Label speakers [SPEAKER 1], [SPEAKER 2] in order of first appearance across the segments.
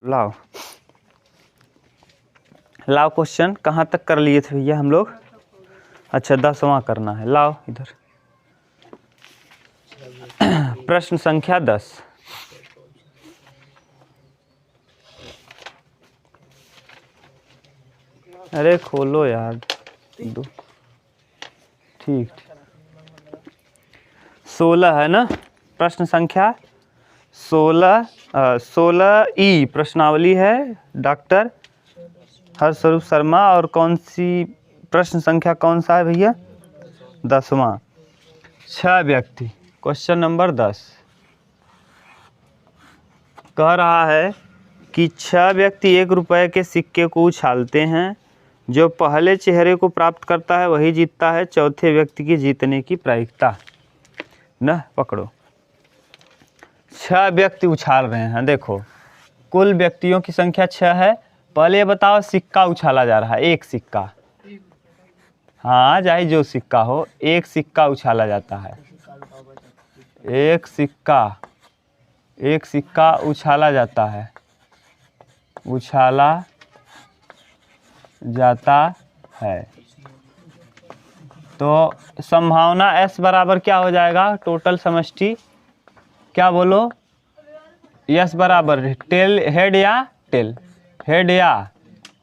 [SPEAKER 1] लाओ लाओ क्वेश्चन कहाँ तक कर लिए थे भैया हम लोग? अच्छा 10वां करना है। लाओ इधर प्रश्न संख्या 10। अरे खोलो यार दो। ठीक 16 है ना प्रश्न संख्या 16 ई प्रश्नावली है डॉक्टर हर्षस्वरूप शर्मा। और कौन सी प्रश्न संख्या कौन सा है भैया? 10वां। 6 व्यक्ति क्वेश्चन नंबर 10 कह रहा है कि 6 व्यक्ति 1 रुपये के सिक्के को उछालते हैं। जो पहले चेहरे को प्राप्त करता है वही जीतता है। चौथे व्यक्ति की जीतने की प्रायिकता न पकड़ो। 6 व्यक्ति उछाल रहे हैं। देखो कुल व्यक्तियों की संख्या 6 है। पहले ये बताओ सिक्का उछाला जा रहा है। एक सिक्का, हाँ चाहे जो सिक्का हो, एक सिक्का उछाला जाता है। एक सिक्का उछाला जाता है, उछाला जाता है। तो संभावना S बराबर क्या हो जाएगा? टोटल समष्टि क्या बोलो? S बराबर टेल हेड या टेल, हेड या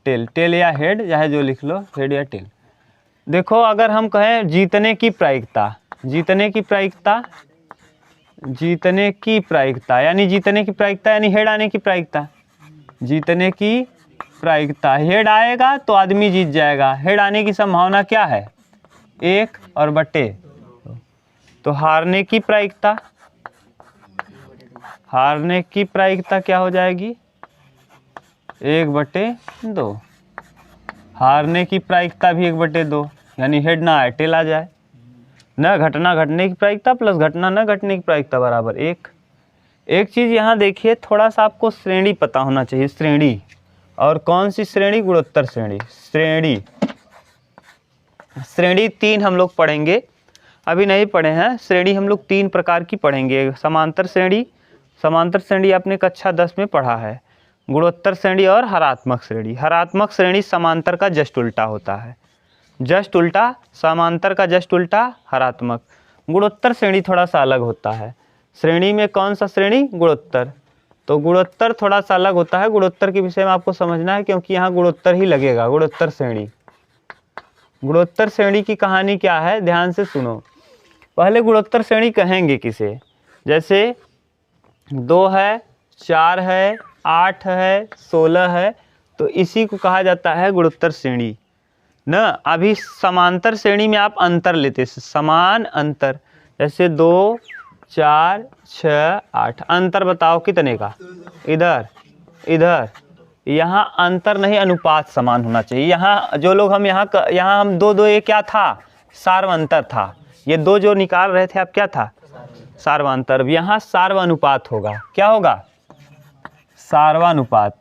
[SPEAKER 1] टेल, टेल या हेड, चाहे जो लिख लो, हेड या टेल। देखो अगर हम कहें जीतने की प्रायिकता, जीतने की प्रायिकता, जीतने की प्रायिकता यानी जीतने की प्रायिकता यानी हेड आने की प्रायिकता। जीतने की प्रायिकता, हेड आएगा तो आदमी जीत जाएगा। हेड आने की संभावना क्या है? 1 और बटे। तो हारने की प्रायिकता, हारने की प्रायिकता क्या हो जाएगी? 1/2। हारने की प्रायिकता भी 1/2 यानी हेड ना आए टेल आ जाए। न घटना घटने की प्रायिकता प्लस घटना न घटने की प्रायिकता बराबर 1। एक चीज़ यहाँ देखिए, थोड़ा सा आपको श्रेणी पता होना चाहिए। श्रेणी, और कौन सी श्रेणी? गुणोत्तर श्रेणी। श्रेणी 3 हम लोग पढ़ेंगे, अभी नहीं पढ़े हैं। श्रेणी हम लोग 3 प्रकार की पढ़ेंगे। समांतर श्रेणी, समांतर श्रेणी आपने कक्षा 10 में पढ़ा है। गुणोत्तर श्रेणी और हरात्मक श्रेणी। हरात्मक श्रेणी समांतर का जस्ट उल्टा होता है, जस्ट उल्टा, समांतर का जस्ट उल्टा हरात्मक। गुणोत्तर श्रेणी थोड़ा सा अलग होता है। श्रेणी में कौन सा श्रेणी? गुणोत्तर। तो गुणोत्तर थोड़ा सा अलग होता है। गुणोत्तर के विषय में आपको समझना है क्योंकि यहाँ गुणोत्तर ही लगेगा। गुणोत्तर श्रेणी, गुणोत्तर श्रेणी की कहानी क्या है ध्यान से सुनो। पहले गुणोत्तर श्रेणी कहेंगे किसे? जैसे 2 है, 4 है, 8 है, 16 है, तो इसी को कहा जाता है गुणोत्तर श्रेणी न। अभी समांतर श्रेणी में आप अंतर लेते, समान अंतर, जैसे 2, 4, 6, 8, अंतर बताओ कितने का? इधर इधर, यहाँ अंतर नहीं, अनुपात समान होना चाहिए। यहाँ जो लोग हम यहाँ हम 2 2 ये क्या था? सार्वंतर था। ये 2 जो निकाल रहे थे आप क्या था? सार्वंतर। यहाँ सार्वानुपात होगा। क्या होगा? सार्वानुपात।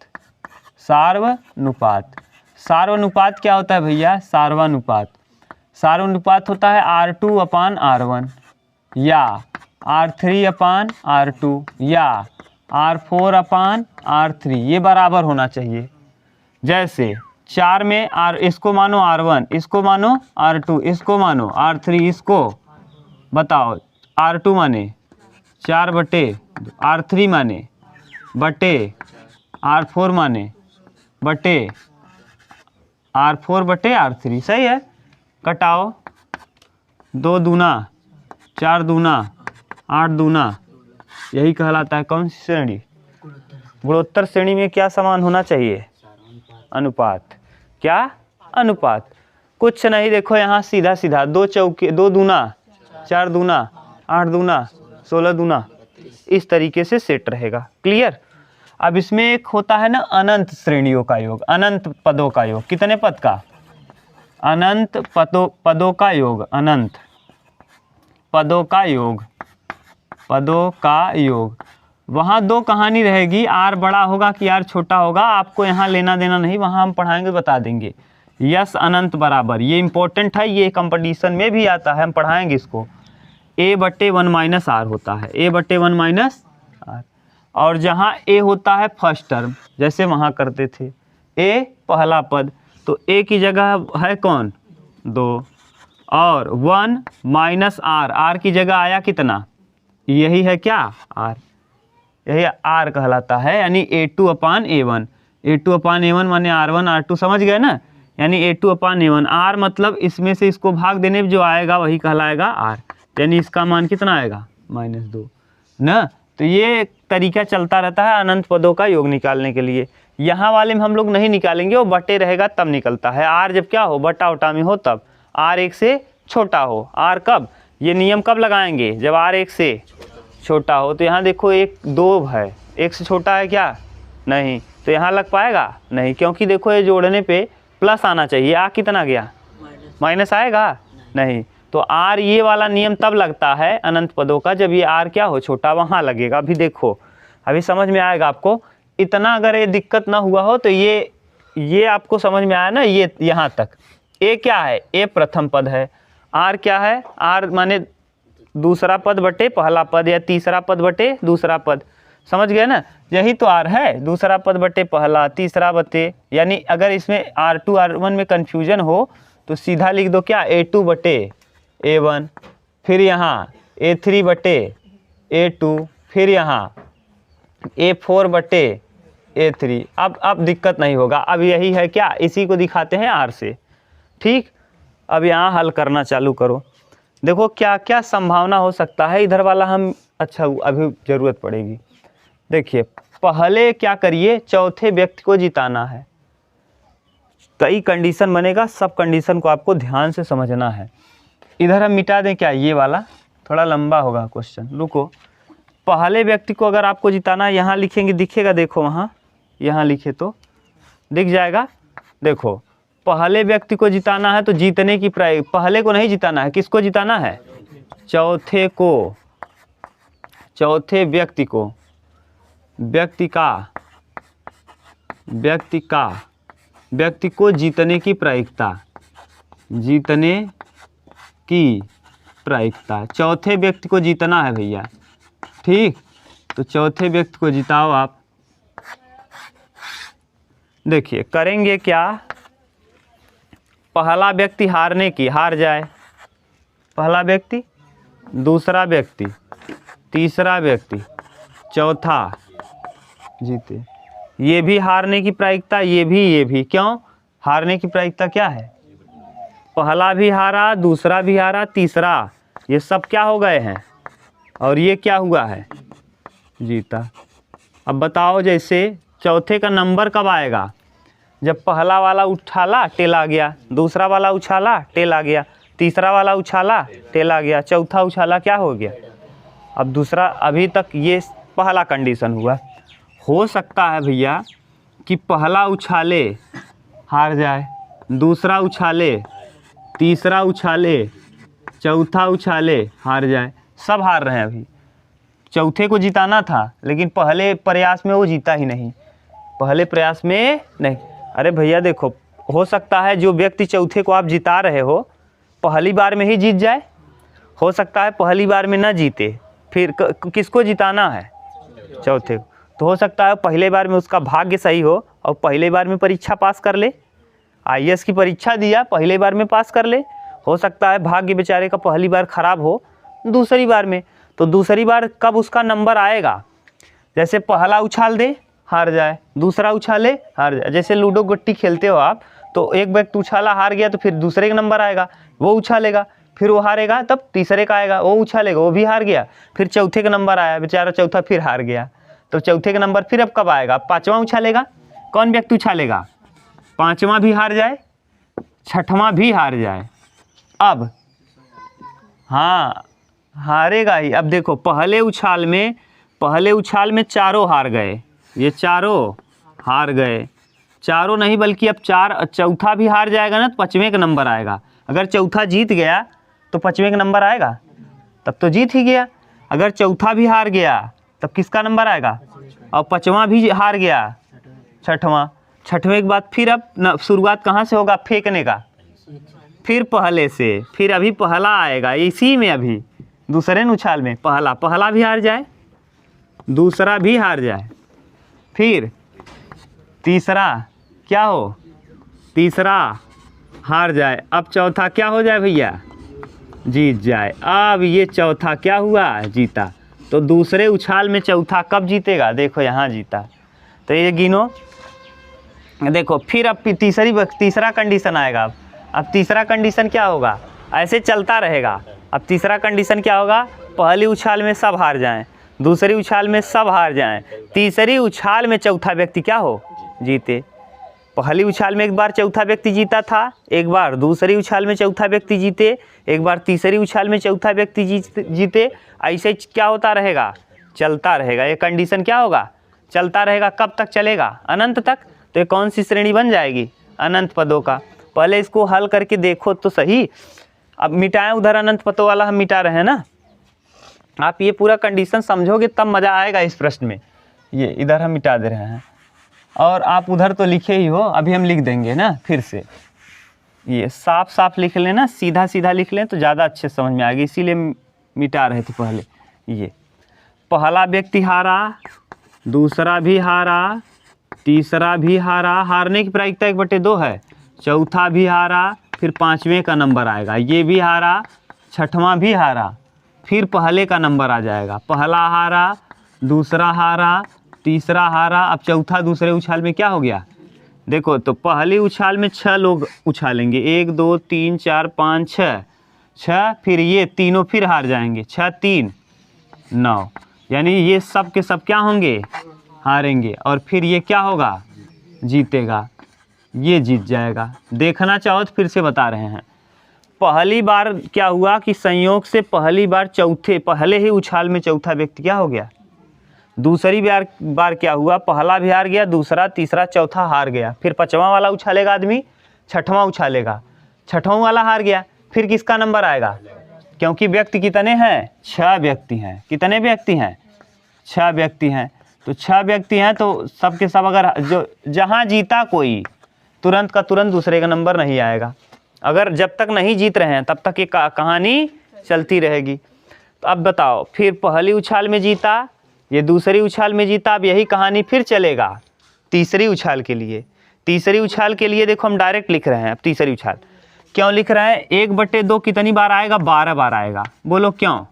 [SPEAKER 1] सार्वानुपात, सार्वानुपात क्या होता है भैया? सार्वानुपात, सार्वानुपात होता है R2/R1 या R3/R2 या R4/R3, ये बराबर होना चाहिए। जैसे 4 में इसको मानो R1, इसको मानो R2, इसको मानो R3, इसको बताओ R2 माने 4/, R3 माने बटे, R4 माने बटे, R4/R3, सही है। कटाओ, 2 दूना 4 दूना 8 दूना, यही कहलाता है कौन सी श्रेणी? गुणोत्तर श्रेणी में क्या समान होना चाहिए? अनुपात। क्या? अनुपात। कुछ नहीं, देखो यहाँ सीधा सीधा 2 चौके 2 दूना 4 दूना 8 दूना 16 दूना, इस तरीके से सेट रहेगा। क्लियर? अब इसमें एक होता है ना अनंत श्रेणियों का योग, अनंत पदों का योग। कितने पद का? अनंत पदों का योग, अनंत पदों का योग, पदों का योग। वहाँ 2 कहानी रहेगी, R बड़ा होगा कि R छोटा होगा, आपको यहाँ लेना देना नहीं, वहाँ हम पढ़ाएंगे बता देंगे। यस अनंत बराबर, ये इंपॉर्टेंट है, ये कंपटीशन में भी आता है, हम पढ़ाएंगे इसको। A/1 - R होता है, A/1 - R। और जहाँ ए होता है फर्स्ट टर्म, जैसे वहाँ करते थे, ए पहला पद, तो ए की जगह है कौन 2, और 1 माइनस आर, आर की जगह आया कितना, यही है क्या आर, यही आर कहलाता है, यानी A2/A1, A2/A1 माने R1 R2, समझ गए ना, यानी A2/A1, आर मतलब इसमें से इसको भाग देने में जो आएगा वही कहलाएगा आर, यानी इसका मान कितना आएगा -2 ना। तो ये तरीका चलता रहता है अनंत पदों का योग निकालने के लिए। यहाँ वाले में हम लोग नहीं निकालेंगे, वो बटे रहेगा तब निकलता है, आर जब क्या हो बटा उटा में हो तब, आर 1 से छोटा हो, आर कब, ये नियम कब लगाएंगे जब आर 1 से छोटा हो। तो यहाँ देखो 1 2 है, 1 से छोटा है क्या, नहीं, तो यहाँ लग पाएगा नहीं, क्योंकि देखो ये जोड़ने पे प्लस आना चाहिए, आ कितना गया माइनस आएगा नहीं। तो आर ये वाला नियम तब लगता है अनंत पदों का जब ये आर क्या हो छोटा, वहाँ लगेगा। अभी देखो अभी समझ में आएगा आपको, इतना अगर ये दिक्कत ना हुआ हो तो ये आपको समझ में आया ना, ये यहाँ तक। ए क्या है, ए प्रथम पद है, आर क्या है, आर माने दूसरा पद बटे पहला पद, या तीसरा पद बटे दूसरा पद, समझ गए ना, यही तो आर है, दूसरा पद बटे पहला, तीसरा बटे, यानी अगर इसमें R2 R1 में कन्फ्यूजन हो तो सीधा लिख दो क्या A2 बटे A1, फिर यहाँ A3 बटे A2, फिर यहाँ A4 बटे A3। अब दिक्कत नहीं होगा, अब यही है क्या, इसी को दिखाते हैं R से, ठीक। अब यहाँ हल करना चालू करो, देखो क्या क्या संभावना हो सकता है, इधर वाला हम अच्छा अभी ज़रूरत पड़ेगी। देखिए पहले क्या करिए, चौथे व्यक्ति को जिताना है, कई कंडीशन बनेगा, सब कंडीशन को आपको ध्यान से समझना है। इधर हम मिटा दें क्या, ये वाला थोड़ा लंबा होगा क्वेश्चन, रुको। पहले व्यक्ति को अगर आपको जिताना है, यहाँ लिखेंगे दिखेगा, देखो वहाँ यहाँ लिखे तो दिख जाएगा। देखो पहले व्यक्ति को जिताना है तो जीतने की पहले को नहीं जिताना है, किसको जिताना है, चौथे को, चौथे व्यक्ति को, व्यक्ति को जीतने की प्रायिकता, जीतने की प्रायिकता, चौथे व्यक्ति को जीतना है भैया, ठीक। तो चौथे व्यक्ति को जिताओ आप। देखिए करेंगे क्या, पहला व्यक्ति हारने की, हार जाए पहला व्यक्ति, दूसरा व्यक्ति, तीसरा व्यक्ति, चौथा जीते, ये भी हारने की प्रायिकता, ये भी, क्यों हारने की प्रायिकता क्या है, पहला भी हारा, दूसरा भी हारा, तीसरा, ये सब क्या हो गए हैं, और ये क्या हुआ है जीता। अब बताओ जैसे चौथे का नंबर कब आएगा, जब पहला वाला उछाला टेल आ गया, दूसरा वाला उछाला टेल आ गया, तीसरा वाला उछाला टेल आ गया, चौथा उछाला क्या हो गया। अब दूसरा, अभी तक ये पहला कंडीशन हुआ, हो सकता है भैया कि पहला उछाले हार जाए, दूसरा उछाले, तीसरा उछाले, चौथा उछाले हार जाए, सब हार रहे हैं। अभी चौथे को जिताना था लेकिन पहले प्रयास में वो जीता ही नहीं, पहले प्रयास में नहीं। अरे भैया देखो, हो सकता है जो व्यक्ति चौथे को आप जिता रहे हो पहली बार में ही जीत जाए, हो सकता है पहली बार में ना जीते, फिर किसको जिताना है, चौथे को। तो हो सकता है पहले बार में उसका भाग्य सही हो और पहले बार में परीक्षा पास कर ले, IAS की परीक्षा दिया पहले बार में पास कर ले। हो सकता है भाग्य बेचारे का पहली बार ख़राब हो दूसरी बार में, तो दूसरी बार कब उसका नंबर आएगा, जैसे पहला उछाल दे हार जाए, दूसरा उछाले हार जाए। जैसे लूडो गुट्टी खेलते हो आप, तो एक व्यक्ति उछाला हार गया तो फिर दूसरे का नंबर आएगा, वो उछालेगा, फिर वो हारेगा तब तीसरे का आएगा, वो उछालेगा, वो भी हार गया, फिर चौथे का नंबर आया, बेचारा चौथा फिर हार गया, तो चौथे का नंबर फिर अब कब आएगा, पाँचवा उछालेगा। कौन व्यक्ति उछालेगा, पाँचवा भी हार जाए, छठवां भी हार जाए। अब हाँ हारेगा ही। अब देखो पहले उछाल में चारों हार गए, ये चारों हार गए, चारों नहीं बल्कि अब चौथा भी हार जाएगा ना तो पाँचवें का नंबर आएगा। अगर चौथा जीत गया तो पाँचवें का नंबर आएगा, तब तो जीत ही गया। अगर चौथा भी हार गया तब किसका नंबर आएगा, और पाँचवां भी हार गया, छठवां, छठवें के बाद फिर अब शुरुआत कहाँ से होगा, फेंकने का, फिर पहले से, फिर अभी पहला आएगा, इसी में अभी दूसरे उछाल में पहला भी हार जाए, दूसरा भी हार जाए, फिर तीसरा क्या हो, तीसरा हार जाए, अब चौथा क्या हो जाए भैया, जीत जाए। अब ये चौथा क्या हुआ, जीता। तो दूसरे उछाल में चौथा कब जीतेगा, देखो यहाँ जीता। तो ये गिनो, देखो फिर अब तीसरा कंडीशन आएगा। अब तीसरा कंडीशन क्या होगा, ऐसे चलता रहेगा। अब तीसरा कंडीशन क्या होगा, पहली उछाल में सब हार जाएं, दूसरी उछाल में सब हार जाएं, तीसरी उछाल में चौथा व्यक्ति क्या हो, जीते। पहली उछाल में एक बार चौथा व्यक्ति जीता था, एक बार दूसरी उछाल में चौथा व्यक्ति जीते, एक बार तीसरी उछाल में चौथा व्यक्ति जीते। ऐसे क्या होता रहेगा, चलता रहेगा। ये कंडीशन क्या होगा, चलता रहेगा। कब तक चलेगा, अनंत तक। तो ये कौन सी श्रेणी बन जाएगी, अनंत पदों का। पहले इसको हल करके देखो तो सही। अब मिटाएं, उधर अनंत पदों वाला हम मिटा रहे हैं ना। आप ये पूरा कंडीशन समझोगे तब मज़ा आएगा इस प्रश्न में। ये इधर हम मिटा दे रहे हैं और आप उधर तो लिखे ही हो, अभी हम लिख देंगे ना फिर से। ये साफ साफ लिख लेना, सीधा सीधा लिख लें तो ज़्यादा अच्छे समझ में आएगी, इसीलिए मिटा रहे थे पहले। ये पहला व्यक्ति हारा, दूसरा भी हारा, तीसरा भी हारा, हारने की प्रायिकता 1/2 है, चौथा भी हारा, फिर पाँचवें का नंबर आएगा, ये भी हारा, छठवां भी हारा, फिर पहले का नंबर आ जाएगा। पहला हारा, दूसरा हारा, तीसरा हारा, अब चौथा दूसरे उछाल में क्या हो गया, देखो तो पहली उछाल में 6 लोग उछालेंगे, 1 2 3 4 5 6, फिर ये तीनों फिर हार जाएंगे, 6 3 9, यानी ये सब के सब क्या होंगे, हारेंगे। और फिर ये क्या होगा, जीतेगा, ये जीत जाएगा। देखना चाहो तो फिर से बता रहे हैं। पहली बार क्या हुआ कि संयोग से पहली बार पहले ही उछाल में चौथा व्यक्ति क्या हो गया। दूसरी बार क्या हुआ, पहला भी हार गया, दूसरा तीसरा चौथा हार गया, फिर पांचवा वाला उछालेगा आदमी, छठवां उछालेगा, छठवां वाला हार गया, फिर किसका नंबर आएगा, क्योंकि व्यक्ति कितने हैं, 6 व्यक्ति हैं। कितने व्यक्ति हैं, 6 व्यक्ति हैं। तो 6 व्यक्ति हैं तो सब के सब अगर जो जहाँ जीता कोई तुरंत का तुरंत दूसरे का नंबर नहीं आएगा। अगर जब तक नहीं जीत रहे हैं तब तक ये कहानी चलती रहेगी। तो अब बताओ, फिर पहली उछाल में जीता, ये दूसरी उछाल में जीता, अब यही कहानी फिर चलेगा तीसरी उछाल के लिए। तीसरी उछाल के लिए देखो हम डायरेक्ट लिख रहे हैं। अब तीसरी उछाल क्यों लिख रहे हैं, 1/2 कितनी बार आएगा, 12 बार आएगा। बोलो क्यों,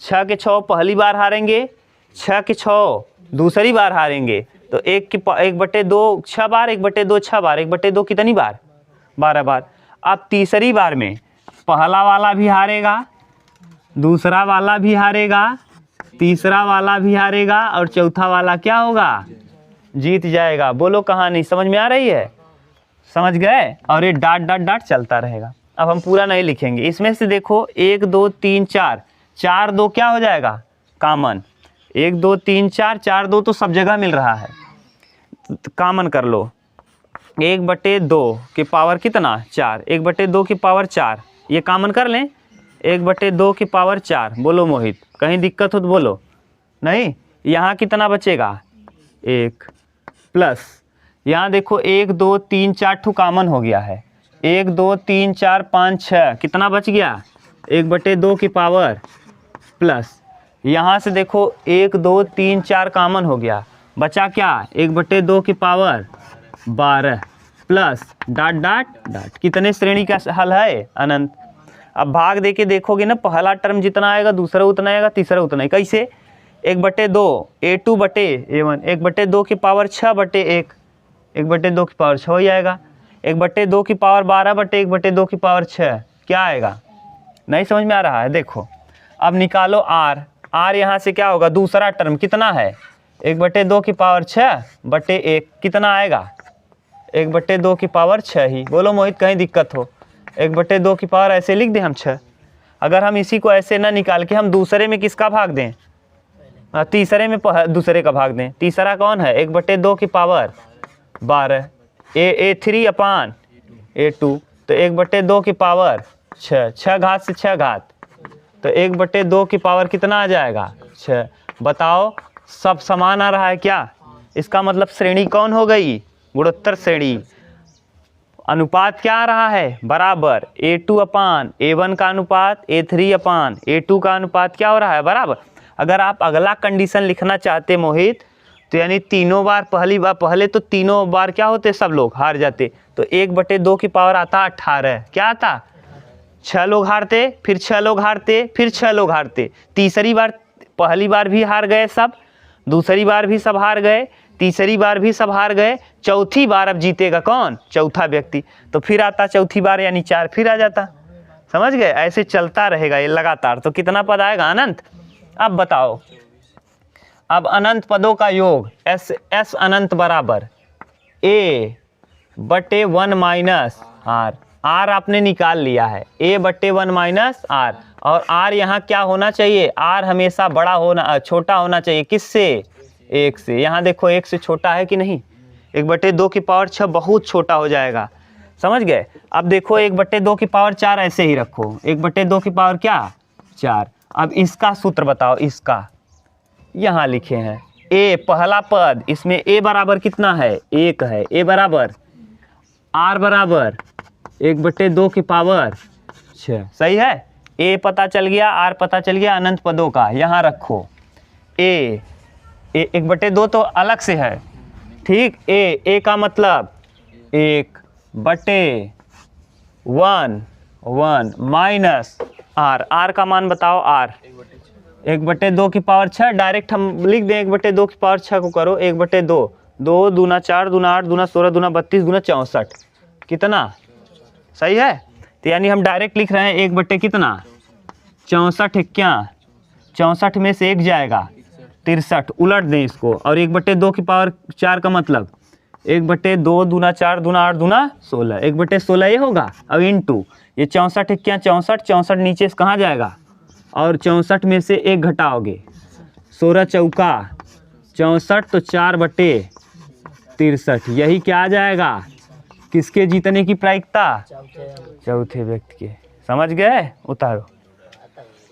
[SPEAKER 1] 6 के 6 पहली बार हारेंगे, 6 के 6 दूसरी बार हारेंगे, तो 1/2 6 बार, 1/2 6 बार, 1/2 कितनी बार, 12 बार। अब तीसरी बार में पहला वाला भी हारेगा, दूसरा वाला भी हारेगा, तीसरा वाला भी हारेगा, और चौथा वाला क्या होगा, जीत जाएगा। बोलो कहानी समझ में आ रही है, समझ गए। और ये डाट डाट डाट चलता रहेगा। अब हम पूरा नहीं लिखेंगे, इसमें से देखो 1 2 3 4, 4 2 क्या हो जाएगा, कॉमन। 1 2 3 4, 4 2 तो सब जगह मिल रहा है, कॉमन कर लो। 1/2 की पावर कितना, 4, 1/2 की पावर 4, ये कॉमन कर लें, 1/2 की पावर 4। बोलो मोहित, कहीं दिक्कत हो तो बोलो। नहीं, यहाँ कितना बचेगा, 1 प्लस यहाँ देखो 1 2 3 4 ठू कॉमन हो गया है, 1 2 3 4 5 6, कितना बच गया, 1/2 की पावर प्लस यहाँ से देखो 1 2 3 4 कॉमन हो गया, बचा क्या, 1/2 की power 12 plus dot dot dot. कितने श्रेणी का हल है, अनंत। अब भाग दे के देखोगे ना, पहला टर्म जितना आएगा दूसरा उतना आएगा, तीसरा उतना ही। कैसे, 1/2 A2/A1, 1/2 की पावर 6/1, 1/2 की पावर 6 ही आएगा। 1/2 की पावर 12/1/2 की पावर 6 क्या आएगा, नहीं समझ में आ रहा है। देखो अब निकालो R, R यहाँ से क्या होगा, दूसरा टर्म कितना है, 1/2 की पावर 6/1 कितना आएगा, 1/2 की पावर 6 ही। बोलो मोहित, कहीं दिक्कत हो, 1/2 की पावर ऐसे लिख दें हम 6। अगर हम इसी को ऐसे ना निकाल के हम दूसरे में किसका भाग दें, तीसरे में दूसरे का भाग दें। तीसरा कौन है, 1/2 की पावर 12, A3/A2, तो 1/2 की पावर 6, 6 घात से 6 घात, तो 1/2 की पावर कितना आ जाएगा, 6। बताओ सब समान आ रहा है क्या, इसका मतलब श्रेणी कौन हो गई, गुणोत्तर श्रेणी। अनुपात क्या आ रहा है, बराबर। A2/A1 का अनुपात A3/A2 का अनुपात क्या हो रहा है, बराबर। अगर आप अगला कंडीशन लिखना चाहते मोहित, तो यानी तीनों बार पहले तो तीनों बार क्या होते, सब लोग हार जाते, तो 1/2 की पावर आता 18। क्या आता, 6 लोग हारते, फिर 6 लोग हारते, फिर 6 लोग हारते, तीसरी बार, पहली बार भी हार गए सब, दूसरी बार भी सब हार गए, तीसरी बार भी सब हार गए, चौथी बार अब जीतेगा कौन, चौथा व्यक्ति, तो फिर आता चौथी बार यानी 4 फिर आ जाता। समझ गए, ऐसे चलता रहेगा ये लगातार। तो कितना पद आएगा, अनंत। अब बताओ, अब अनंत पदों का योग एस अनंत बराबर A/1 माइनस आर। आर आपने निकाल लिया है, A/1 माइनस आर, और आर यहाँ क्या होना चाहिए, आर हमेशा बड़ा होना, छोटा होना चाहिए, किससे, 1 से। यहाँ देखो 1 से छोटा है कि नहीं, 1/2 की पावर 6 बहुत छोटा हो जाएगा। समझ गए। अब देखो 1/2 की पावर 4 ऐसे ही रखो, 1/2 की पावर क्या, 4। अब इसका सूत्र बताओ, इसका यहाँ लिखे हैं, ए पहला पद, इसमें ए बराबर कितना है, 1 है, ए बराबर आर बराबर 1/2 की पावर 6। सही है, ए पता चल गया, आर पता चल गया अनंत पदों का। यहाँ रखो ए 1/2 तो अलग से है, ठीक। ए का मतलब 1/1 माइनस आर। आर का मान बताओ, आर 1/2 की पावर 6, डायरेक्ट हम लिख दें 1/2 की पावर 6 को करो 1/2, 2 दूना 4 दूना 8 दूना 16 दूना 32 दूना 64, कितना, सही है। तो यानी हम डायरेक्ट लिख रहे हैं 1 कितना, 64, क्या 64 में से 1 जाएगा 63, उलट दें इसको, और 1/2 की पावर 4 का मतलब 1/2 दूना 4 दूना 8 दूना 16, 1/16 ये होगा। अब इंटू ये 64, क्या 64 नीचे से कहाँ जाएगा, और 64 में से 1 घटाओगे, 16 चौका 64, तो 4/63, यही क्या आ जाएगा, किसके जीतने की प्रायिकता, चौथे व्यक्ति के। समझ गए, उतारो,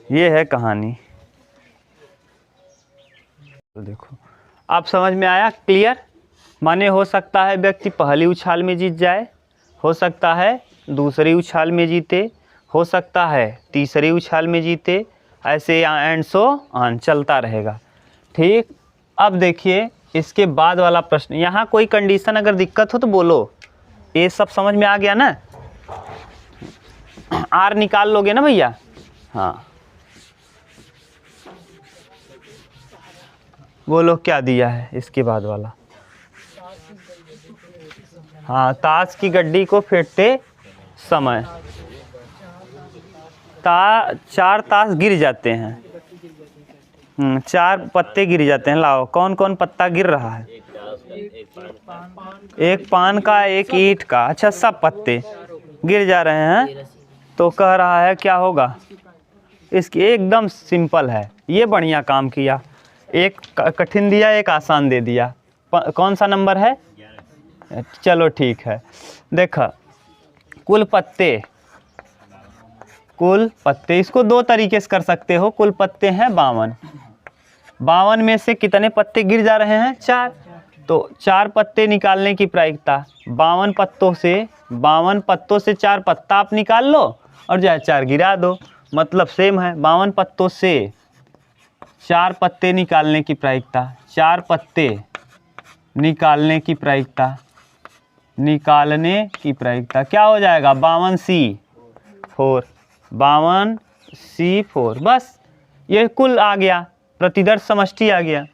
[SPEAKER 1] ये है कहानी। तो देखो आप समझ में आया, क्लियर। माने हो सकता है व्यक्ति पहली उछाल में जीत जाए, हो सकता है दूसरी उछाल में जीते, हो सकता है तीसरी उछाल में जीते, ऐसे एंड सो ऑन चलता रहेगा, ठीक। अब देखिए इसके बाद वाला प्रश्न, यहाँ कोई कंडीशन अगर दिक्कत हो तो बोलो। ये सब समझ में आ गया ना, आर निकाल लोगे ना भैया, हाँ बोलो क्या दिया है इसके बाद वाला। हाँ, ताश की गड्डी को फेंटते समय 4 ताश गिर जाते हैं, 4 पत्ते गिर जाते हैं। लाओ कौन कौन पत्ता गिर रहा है, एक पान का, एक ईंट का, अच्छा सब पत्ते गिर जा रहे हैं। तो कह रहा है क्या होगा, इसकी एकदम सिंपल है, ये बढ़िया काम किया, एक कठिन दिया एक आसान दे दिया। कौन सा नंबर है, चलो ठीक है। देखो कुल पत्ते इसको 2 तरीके से कर सकते हो। कुल पत्ते हैं 52, 52 में से कितने पत्ते गिर जा रहे हैं, 4, तो 4 पत्ते निकालने की प्रायिकता, 52 पत्तों से 4 पत्ता आप निकाल लो और जो है 4 गिरा दो, मतलब सेम है। 52 पत्तों से 4 पत्ते निकालने की प्रायिकता, 4 पत्ते निकालने की प्रायिकता क्या हो जाएगा, 52C4, 52C4, बस ये कुल आ गया, प्रतिदर्श समष्टि आ गया।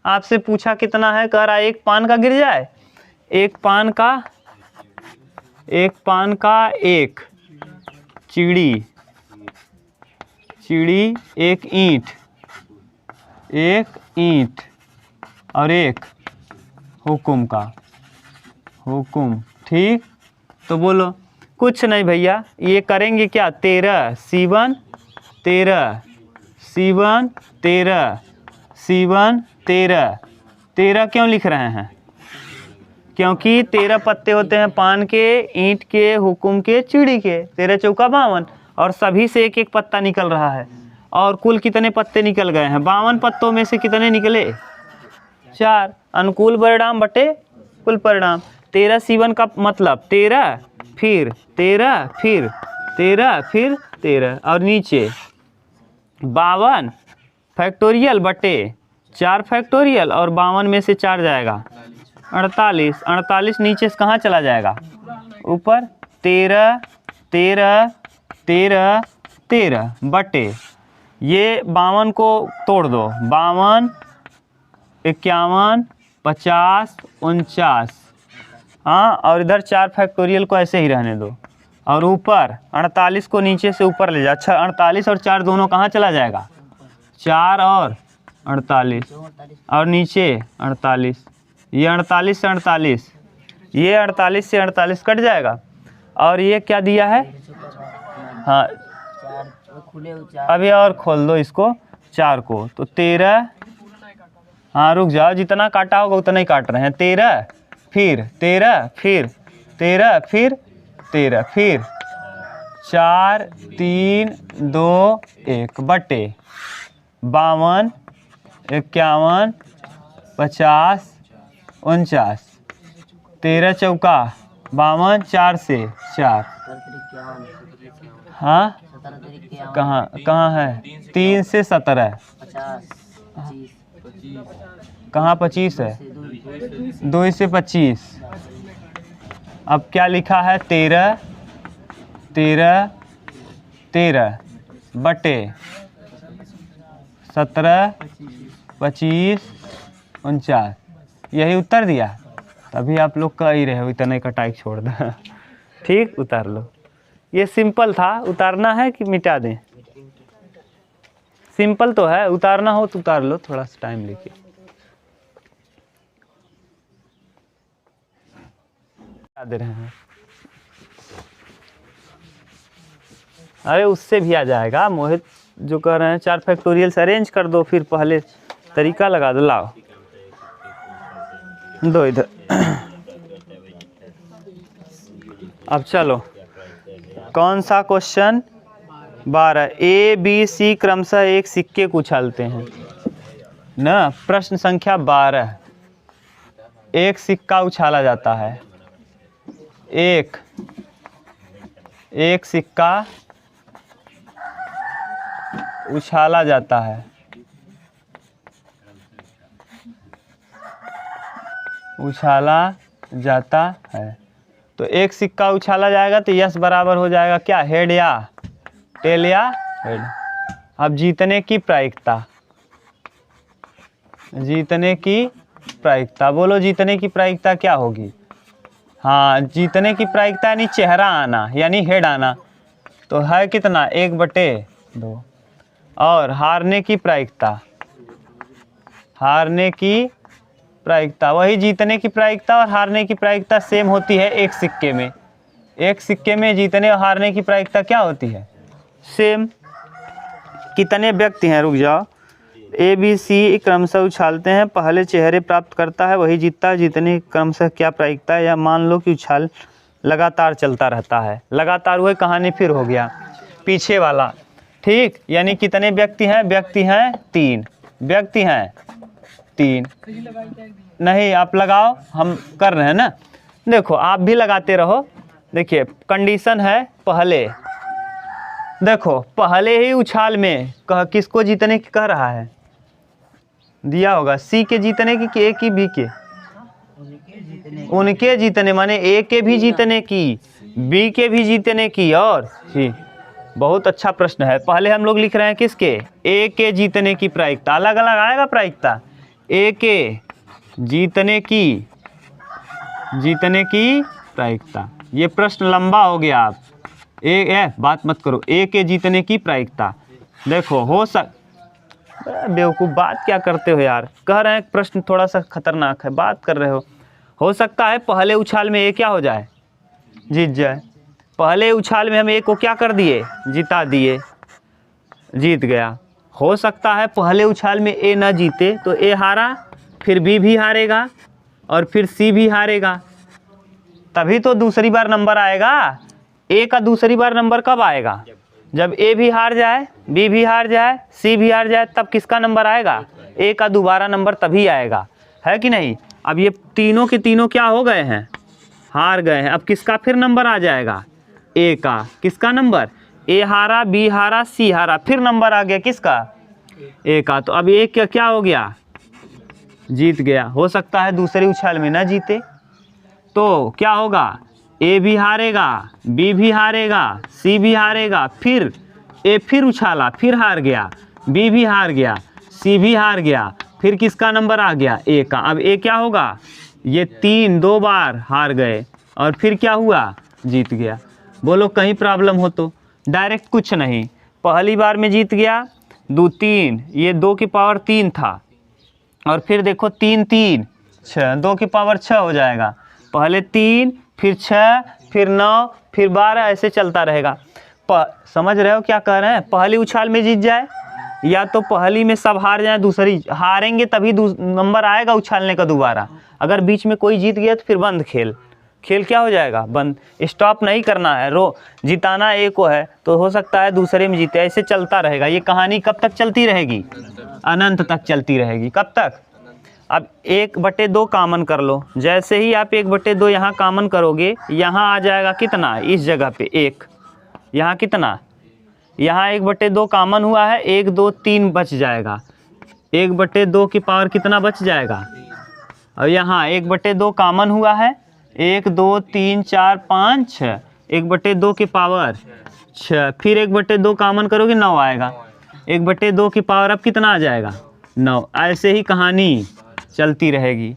[SPEAKER 1] आपसे पूछा कितना है, कह रहा है एक पान का गिर जाए, एक पान का, एक चिड़ी, एक ईंट और एक हुकुम, ठीक। तो बोलो, कुछ नहीं भैया, ये करेंगे क्या, 13 C1 13 क्यों लिख रहे हैं, क्योंकि 13 पत्ते होते हैं पान के, ईंट के, हुकुम के, चिड़ी के, 13 चौका 52, और सभी से एक एक पत्ता निकल रहा है। और कुल कितने पत्ते निकल गए हैं, 52 पत्तों में से कितने निकले, 4। अनुकूल परिणाम बटे कुल परिणाम। 13 C1 का मतलब 13 फिर 13 फिर 13 फिर 13, और नीचे 52 फैक्टोरियल बटे 4 फैक्टोरियल और 52 में से 4 जाएगा 48। 48 नीचे से कहाँ चला जाएगा? ऊपर। 13 13 13 13 बटे ये 52 को तोड़ दो। 52 51 50 49। हाँ, और इधर 4 फैक्टोरियल को ऐसे ही रहने दो और ऊपर 48 को नीचे से ऊपर ले जा। अच्छा, 48 और 4 दोनों कहाँ चला जाएगा? 4 और 48 और नीचे 48। ये 48 से 48, ये 48 से 48 कट जाएगा। और ये क्या दिया है? हाँ, अभी और खोल दो इसको 4 को, तो 13। हाँ रुक जाओ, जितना काटा होगा उतना ही काट रहे हैं। 13 फिर 13 फिर 13 फिर 13 फिर 4 3 2 1 बटे 52 51 50 49। 13 चौका 52, 4 से 4। हाँ कहाँ कहाँ है? 3 से 17। कहाँ 25 है? 2 से 25। अब क्या लिखा है? 13 13 13 बटे 17 25 49। यही उत्तर दिया। तभी आप लोग कह ही रहे हो इतने का टाइप छोड़ दो। ठीक, उतार लो। ये सिंपल था, उतारना है कि मिटा दें? सिंपल तो है, उतारना हो तो उतार लो, थोड़ा सा टाइम लेके। दे रहे हैं, अरे उससे भी आ जाएगा। मोहित जो कह रहे हैं 4 फैक्टोरियल से अरेंज कर दो, फिर पहले तरीका लगा दो। लाओ दो इधर। अब चलो, कौन सा क्वेश्चन? 12। ए बी सी क्रमशः एक सिक्के को उछालते हैं ना। प्रश्न संख्या 12। एक सिक्का उछाला जाता है। एक सिक्का उछाला जाता है। उछाला जाता है तो एक सिक्का उछाला जाएगा तो यस बराबर हो जाएगा क्या? हेड या टेल या हेड। अब जीतने की प्रायिकता, जीतने की प्रायिकता बोलो, जीतने की प्रायिकता क्या होगी? हाँ, जीतने की प्रायिकता यानी चेहरा आना, यानी हेड आना। तो है कितना? 1/2। और हारने की प्रायिकता, हारने की प्रायिकता वही जीतने की प्रायिकता और हारने की प्रायिकता सेम होती है एक सिक्के में। एक सिक्के में जीतने और हारने की प्रायिकता क्या होती है? सेम। कितने व्यक्ति हैं? रुक जाओ। ए बी सी क्रमशः उछालते हैं, पहले चेहरे प्राप्त करता है वही जीतता है। जीतने क्रमशः क्या प्रायिकता है? या मान लो कि उछाल लगातार चलता रहता है। लगातार वही कहानी फिर हो गया पीछे वाला। ठीक, यानी कितने व्यक्ति हैं? व्यक्ति हैं 3। व्यक्ति हैं 3। नहीं आप लगाओ, हम कर रहे हैं ना। देखो आप भी लगाते रहो। देखिए कंडीशन है पहले, देखो पहले ही उछाल में किसको जीतने की कह रहा है? दिया होगा सी के जीतने की कि ए की बी के? उनके जीतने, माने ए के भी जीतने की, बी के भी जीतने की और सी। बहुत अच्छा प्रश्न है। पहले हम लोग लिख रहे हैं किसके? ए के जीतने की प्रायिकता। अलग अलग आएगा प्रायिकता। ए के जीतने की प्रायिकता। ये प्रश्न लंबा हो गया। आप बात मत करो। ए के जीतने की प्रायिकता देखो हो बेवकूफ़ बात क्या करते हो यार? कह रहे हैं प्रश्न थोड़ा सा खतरनाक है, बात कर रहे हो सकता है पहले उछाल में ए क्या हो जाए? जीत जाए। पहले उछाल में हम ए को क्या कर दिए? जिता दिए, जीत गया। हो सकता है पहले उछाल में ए ना जीते तो ए हारा, फिर बी भी हारेगा और फिर सी भी हारेगा, तभी तो दूसरी बार नंबर आएगा। ए का दूसरी बार नंबर कब आएगा? जब ए भी हार जाए, बी भी हार जाए, सी भी हार जाए, तब किसका नंबर आएगा? ए का दोबारा नंबर तभी आएगा, है कि नहीं? अब ये तीनों के तीनों क्या हो गए हैं? हार गए हैं। अब किसका फिर नंबर आ जाएगा? ए का। किसका नंबर? ए हारा, बी हारा, सी हारा, फिर नंबर आ गया किसका? एक आ, तो अब एक क्या क्या हो गया, जीत गया। हो सकता है दूसरी उछाल में ना जीते, तो क्या होगा, ए भी हारेगा, बी भी हारेगा, सी भी हारेगा, फिर ए फिर उछाला फिर हार गया, बी भी हार गया, सी भी हार गया, फिर किसका नंबर आ गया, ए का। अब ए क्या होगा, ये 2 बार हार गए और फिर क्या हुआ, जीत गया। बोलो कहीं प्रॉब्लम हो तो, डायरेक्ट कुछ नहीं, पहली बार में जीत गया 2 3, ये 2 की पावर 3 था, और फिर देखो 3 3 6, 2 की पावर 6 हो जाएगा। पहले 3 फिर 6 फिर 9 फिर 12, ऐसे चलता रहेगा। समझ रहे हो क्या कह रहे हैं, पहली उछाल में जीत जाए, या तो पहली में सब हार जाए, दूसरी हारेंगे तभी नंबर आएगा उछालने का दोबारा। अगर बीच में कोई जीत गया तो फिर बंद खेल, खेल क्या हो जाएगा, बंद। स्टॉप नहीं करना है, जिताना एक को है, तो हो सकता है दूसरे में जीते, ऐसे चलता रहेगा। ये कहानी कब तक चलती रहेगी, अनंत तक चलती रहेगी। कब तक, अब 1/2 कॉमन कर लो। जैसे ही आप 1/2 यहाँ कॉमन करोगे, यहाँ आ जाएगा कितना, इस जगह पे 1, यहाँ कितना, यहाँ 1/2 कॉमन हुआ है, 1 2 3 बच जाएगा। 1/2 की पावर कितना बच जाएगा, और यहाँ 1/2 कॉमन हुआ है, 1 2 3 4 5 6, 1/2 की पावर 6, फिर 1/2 कॉमन करोगे 9 आएगा, 1/2 की पावर अब कितना आ जाएगा, 9। ऐसे ही कहानी चलती रहेगी।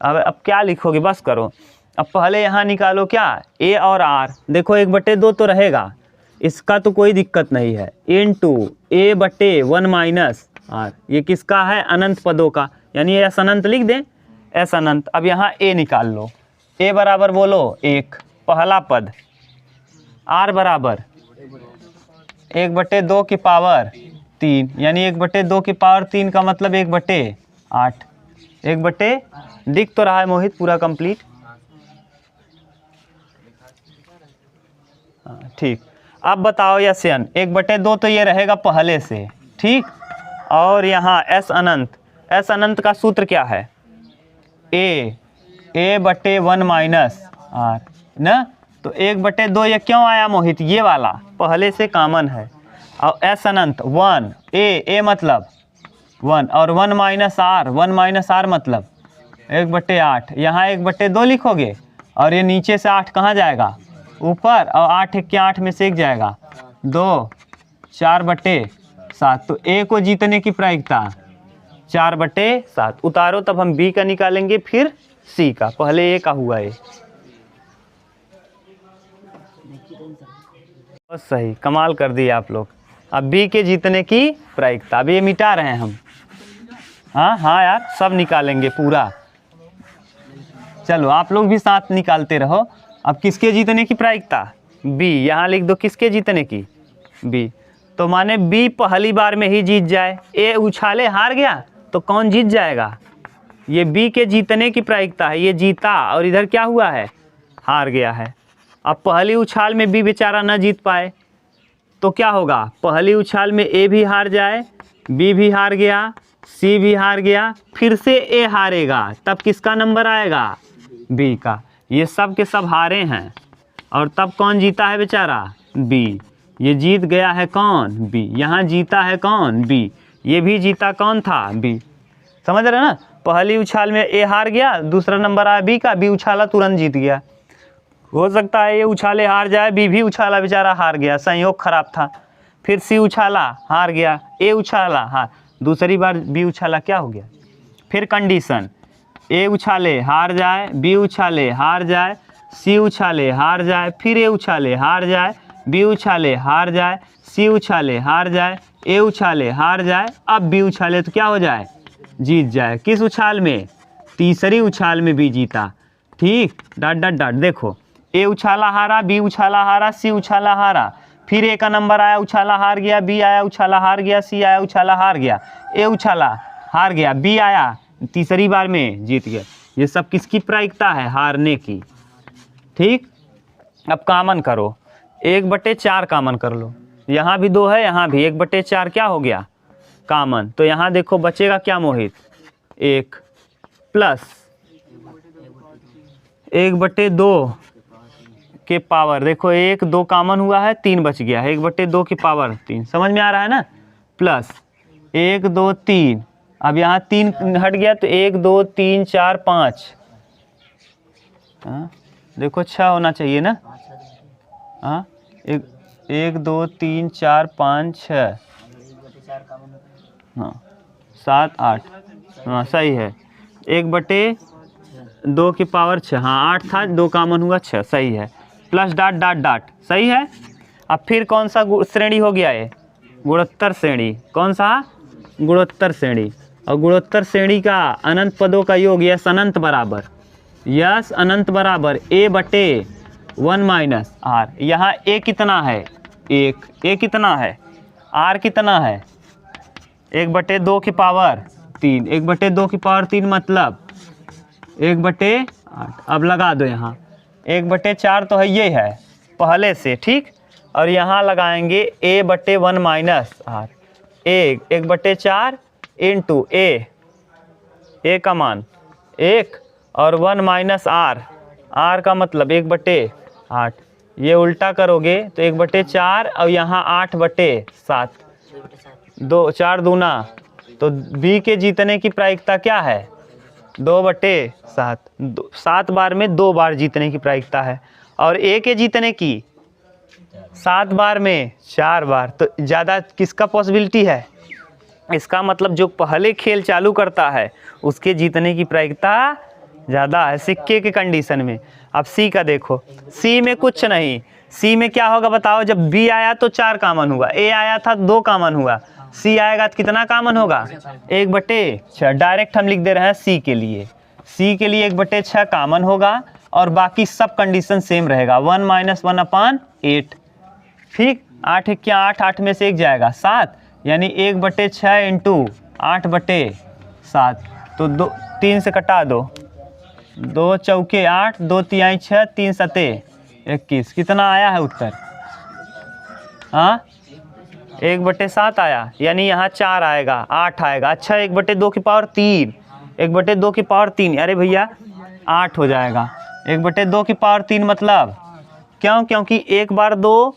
[SPEAKER 1] अब क्या लिखोगे, बस करो। अब पहले यहाँ निकालो क्या, ए और आर। देखो 1/2 तो रहेगा, इसका तो कोई दिक्कत नहीं है, इनटू A/1 माइनस आर। ये किसका है, अनंत पदों का, यानी एस अनंत लिख दें, एस अनंत। अब यहाँ ए निकाल लो, ए बराबर बोलो 1 पहला पद, आर बराबर 1/2 की पावर 3, यानी 1/2 की पावर 3 का मतलब 1/8। 1/, दिख तो रहा है मोहित पूरा कंप्लीट, ठीक। अब बताओ यशन, 1/2 तो ये रहेगा पहले से, ठीक। और यहाँ एस अनंत, एस अनंत का सूत्र क्या है, A/1 माइनस आर ना। तो 1/2 ये क्यों आया मोहित, ये वाला पहले से कॉमन है। और एस अनंत 1, ए मतलब 1, और 1 माइनस आर, 1 माइनस आर मतलब 1/8। यहाँ 1/2 लिखोगे, और ये नीचे से 8 कहाँ जाएगा, ऊपर, और 8 1 के 8 में से 1 जाएगा, 2 4/7। तो ए को जीतने की प्रायिकता 4/7। उतारो तब हम बी का निकालेंगे, फिर सी का, पहले ए का हुआ ए। बहुत सही, कमाल कर दिए आप लोग। अब बी के जीतने की प्रायिकता, अब ये मिटा रहे हैं हम। हाँ यार, सब निकालेंगे पूरा। चलो आप लोग भी साथ निकालते रहो। अब किसके जीतने की प्रायिकता, बी। यहाँ लिख दो किसके जीतने की, बी। तो माने बी पहली बार में ही जीत जाए। ए उछाले हार गया तो कौन जीत जाएगा, ये बी के जीतने की प्रायिकता है, ये जीता, और इधर क्या हुआ है, हार गया है। अब पहली उछाल में बी बेचारा न जीत पाए तो क्या होगा, पहली उछाल में ए भी हार जाए, बी भी हार गया, सी भी हार गया, फिर से ए हारेगा, तब किसका नंबर आएगा, बी का। ये सब के सब हारे हैं, और तब कौन जीता है बेचारा, बी। ये जीत गया है कौन, बी। यहाँ जीता है कौन, बी। ये भी जीता कौन था, बी। समझ रहे ना, पहली उछाल में ए हार गया, दूसरा नंबर आया बी का, बी उछाला तुरंत जीत गया। हो सकता है ये उछाले हार जाए, बी भी उछाला बेचारा हार गया, संयोग खराब था। फिर सी उछाला हार गया, ए उछाला हार, दूसरी बार बी उछाला, क्या हो गया। फिर कंडीशन, ए उछाले हार जाए, बी उछाले हार जाए, सी उछाले हार जाए, फिर ए उछाले हार जाए, बी उछाले हार जाए, सी उछाले हार जाए, ए उछाले हार जाए, अब बी उछाले तो क्या हो जाए, जीत जाए। किस उछाल में, तीसरी उछाल में बी जीता, ठीक। डॉट डॉट डॉट, देखो ए उछाला हारा, बी उछाला हारा, सी उछाला हारा, फिर ए का नंबर आया उछाला हार गया, बी आया उछाला हार गया, सी आया उछाला हार गया, ए उछाला हार गया, बी आया तीसरी बार में जीत गया। ये सब किसकी प्रायिकता है, हारने की, ठीक। अब कॉमन करो, 1/4 कॉमन कर लो, यहाँ भी 2 है, यहाँ भी 1/4 क्या हो गया, कॉमन। तो यहाँ देखो बचेगा क्या मोहित, 1 प्लस 1/2 के पावर, देखो 1 2 कॉमन हुआ है, 3 बच गया है, 1/2 की पावर 3, समझ में आ रहा है ना, प्लस 1 2 3, अब यहाँ 3 हट गया तो 1 2 3 4 5, हाँ देखो 6 होना चाहिए ना, हाँ 1 2 3 4 5 6, हाँ 7 8, हाँ सही है। 1/2 की पावर 6, हाँ 8 था, 2 कामन हुआ 6, सही है। प्लस डॉट डॉट डॉट, सही है। अब फिर कौन सा श्रेणी हो गया ये? गुणोत्तर श्रेणी। कौन सा? गुणोत्तर श्रेणी। और गुणोत्तर श्रेणी का अनंत पदों का योग यस अनंत बराबर, यस अनंत बराबर a/1 माइनस आर। यहाँ a कितना है? 1, a कितना है? r कितना है? 1/2 की पावर 3, 1/2 की पावर 3 मतलब 1/8। अब लगा दो यहाँ 1/4 तो है, ये है पहले से, ठीक। और यहाँ लगाएंगे a/1 minus are, 1/4 into a का मान 1 और 1 माइनस आर, आर का मतलब 1/8। ये उल्टा करोगे तो 1/4 और यहाँ 8/7, 2 4 दूना, तो b के जीतने की प्रायिकता क्या है? 2/7, 7 बार में 2 बार जीतने की प्रायिकता है। और a के जीतने की 7 बार में 4 बार, तो ज़्यादा किसका पॉसिबिलिटी है? इसका मतलब जो पहले खेल चालू करता है उसके जीतने की प्रायिकता ज़्यादा है सिक्के के कंडीशन में। अब सी का देखो, सी में कुछ नहीं, सी में क्या होगा बताओ? जब बी आया तो 4 कामन हुआ, ए आया था 2 कामन हुआ, सी आएगा तो कितना कामन होगा? 1/6। डायरेक्ट हम लिख दे रहे हैं सी के लिए, सी के लिए 1/6 कामन होगा और बाकी सब कंडीशन सेम रहेगा। 1 माइनस 1/8, ठीक। 8 क्या 8, 8 में से 1 जाएगा 7, यानी 1/6 इंटू 8/7, तो 3 से कटा दो, 2 चौके 8, 2 तिहाई 6, 3 सते 21। कितना आया है उत्तर? हाँ 1/7 आया, यानी यहाँ 4 आएगा, 8 आएगा। अच्छा 1/2 की पावर 3, 1/2 की पावर 3, अरे भैया 8 हो जाएगा। 1/2 की पावर 3 मतलब क्यों? क्योंकि 1 बार 2,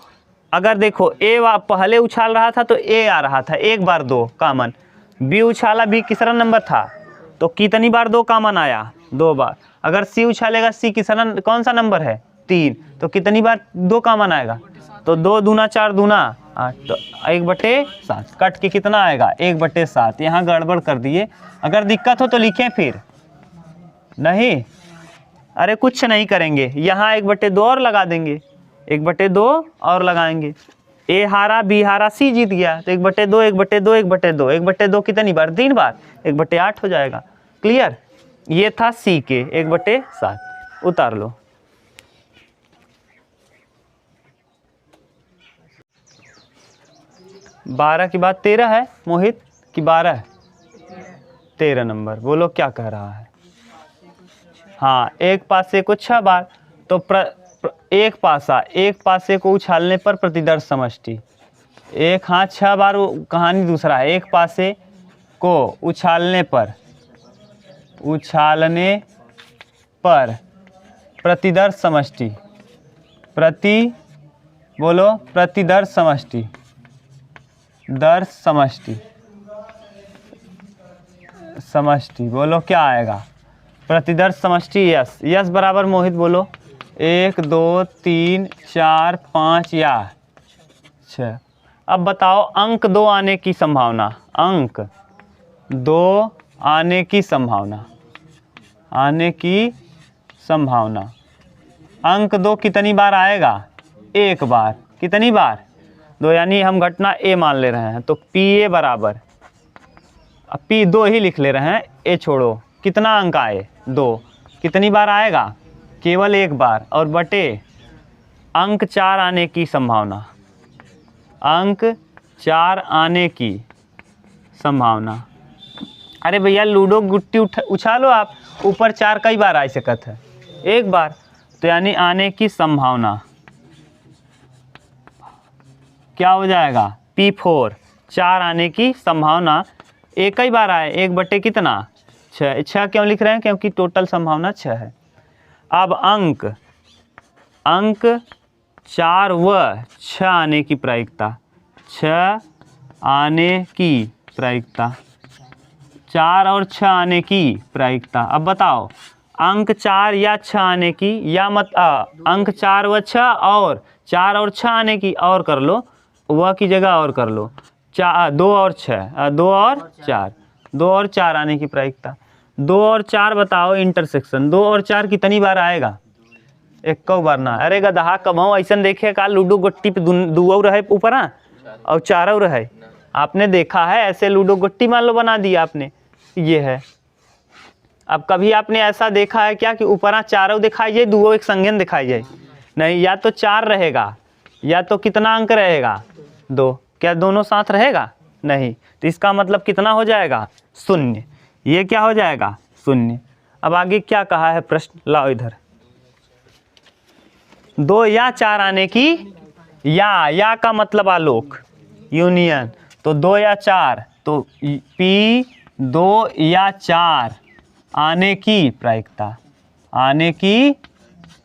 [SPEAKER 1] अगर देखो ए पहले उछाल रहा था तो ए आ रहा था 1 बार 2 कामन, बी उछाला, बी किसरा नंबर था तो कितनी बार 2 कामन आया? 2 बार। अगर सी उछालेगा, सी किसरा कौन सा नंबर है? 3, तो कितनी बार 2 कामन आएगा? तो 2 दूना 4 दूना 8, तो 1/7 कट के कितना आएगा? 1/7। यहाँ गड़बड़ कर दिए, अगर दिक्कत हो तो लिखें फिर, नहीं अरे कुछ नहीं करेंगे, यहाँ 1/2 और लगा देंगे, 1/2 और लगाएंगे। ए हारा, बी हारा, सी जीत गया, तो 1/2 1/2 1/2 1/2 कितनी बार? 3 बार, 1/8 हो जाएगा। क्लियर? ये था सी के 1/7। उतार लो। बारह की बात 13 है मोहित कि 12? 13 नंबर। बोलो क्या कह रहा है? हाँ, एक पासे को 6 बार, तो एक पासे को उछालने पर प्रतिदर्श समष्टि एक, हाँ 6 बार वो कहानी दूसरा है। एक पासे को उछालने पर प्रतिदर्श समष्टि, बोलो प्रतिदर्श समष्टि, दर्श समष्टि बोलो क्या आएगा? प्रतिदर्श समष्टि यस। यस बराबर मोहित बोलो 1 2 3 4 5 या 6। अब बताओ अंक 2 आने की संभावना, अंक 2 आने की संभावना, अंक 2 कितनी बार आएगा? 1 बार। कितनी बार? 2, यानी हम घटना ए मान ले रहे हैं, तो पी ए बराबर, अब पी 2 ही लिख ले रहे हैं, ए छोड़ो। कितना अंक आए? 2। कितनी बार आएगा? केवल 1 बार, और बटे अंक 4 आने की संभावना, अंक 4 आने की संभावना। अरे भैया लूडो गुट्टी उछालो आप, ऊपर 4 कई बार आ सकत है? 1 बार, तो यानी आने की संभावना क्या हो जाएगा? P4, 4 आने की संभावना, एक ही बार आए, 1 बटे कितना? 6। 6 क्यों लिख रहे हैं? क्योंकि टोटल संभावना 6 है। अब अंक 4 व 6 आने की प्रायिकता, 6 आने की प्रायिकता, 4 और 6 आने की प्रायिकता। अब बताओ अंक 4 या 6 आने की, या अंक 4 व 6 और 4 और 6 आने की, और कर लो वह की जगह और कर लो 2 और 6, 2 और 4, 2 और 4 आने की प्रायिकता। 2 और 4 बताओ इंटरसेक्शन, 2 और 4 कितनी बार आएगा? एक बार ना। अरे गदहा कमाओ ऐसा देखे का लूडो गोट्टी पे 2 रहे ऊपर और 4 रहे, आपने देखा है ऐसे लूडो गोट्टी मान लो बना दिया आपने, ये है। अब कभी आपने ऐसा देखा है क्या कि ऊपर 4 दिखाई जाए 2 एक संज्ञन दिखाई जाए? नहीं, या तो 4 रहेगा या तो कितना अंक रहेगा 2। क्या दोनों साथ रहेगा? नहीं। तो इसका मतलब कितना हो जाएगा? 0। ये क्या हो जाएगा? 0। अब आगे क्या कहा है प्रश्न, लाओ इधर। 2 या 4 आने की, या का मतलब आलोक, यूनियन। तो 2 या 4, तो P 2 या 4 आने की प्रायिकता, आने की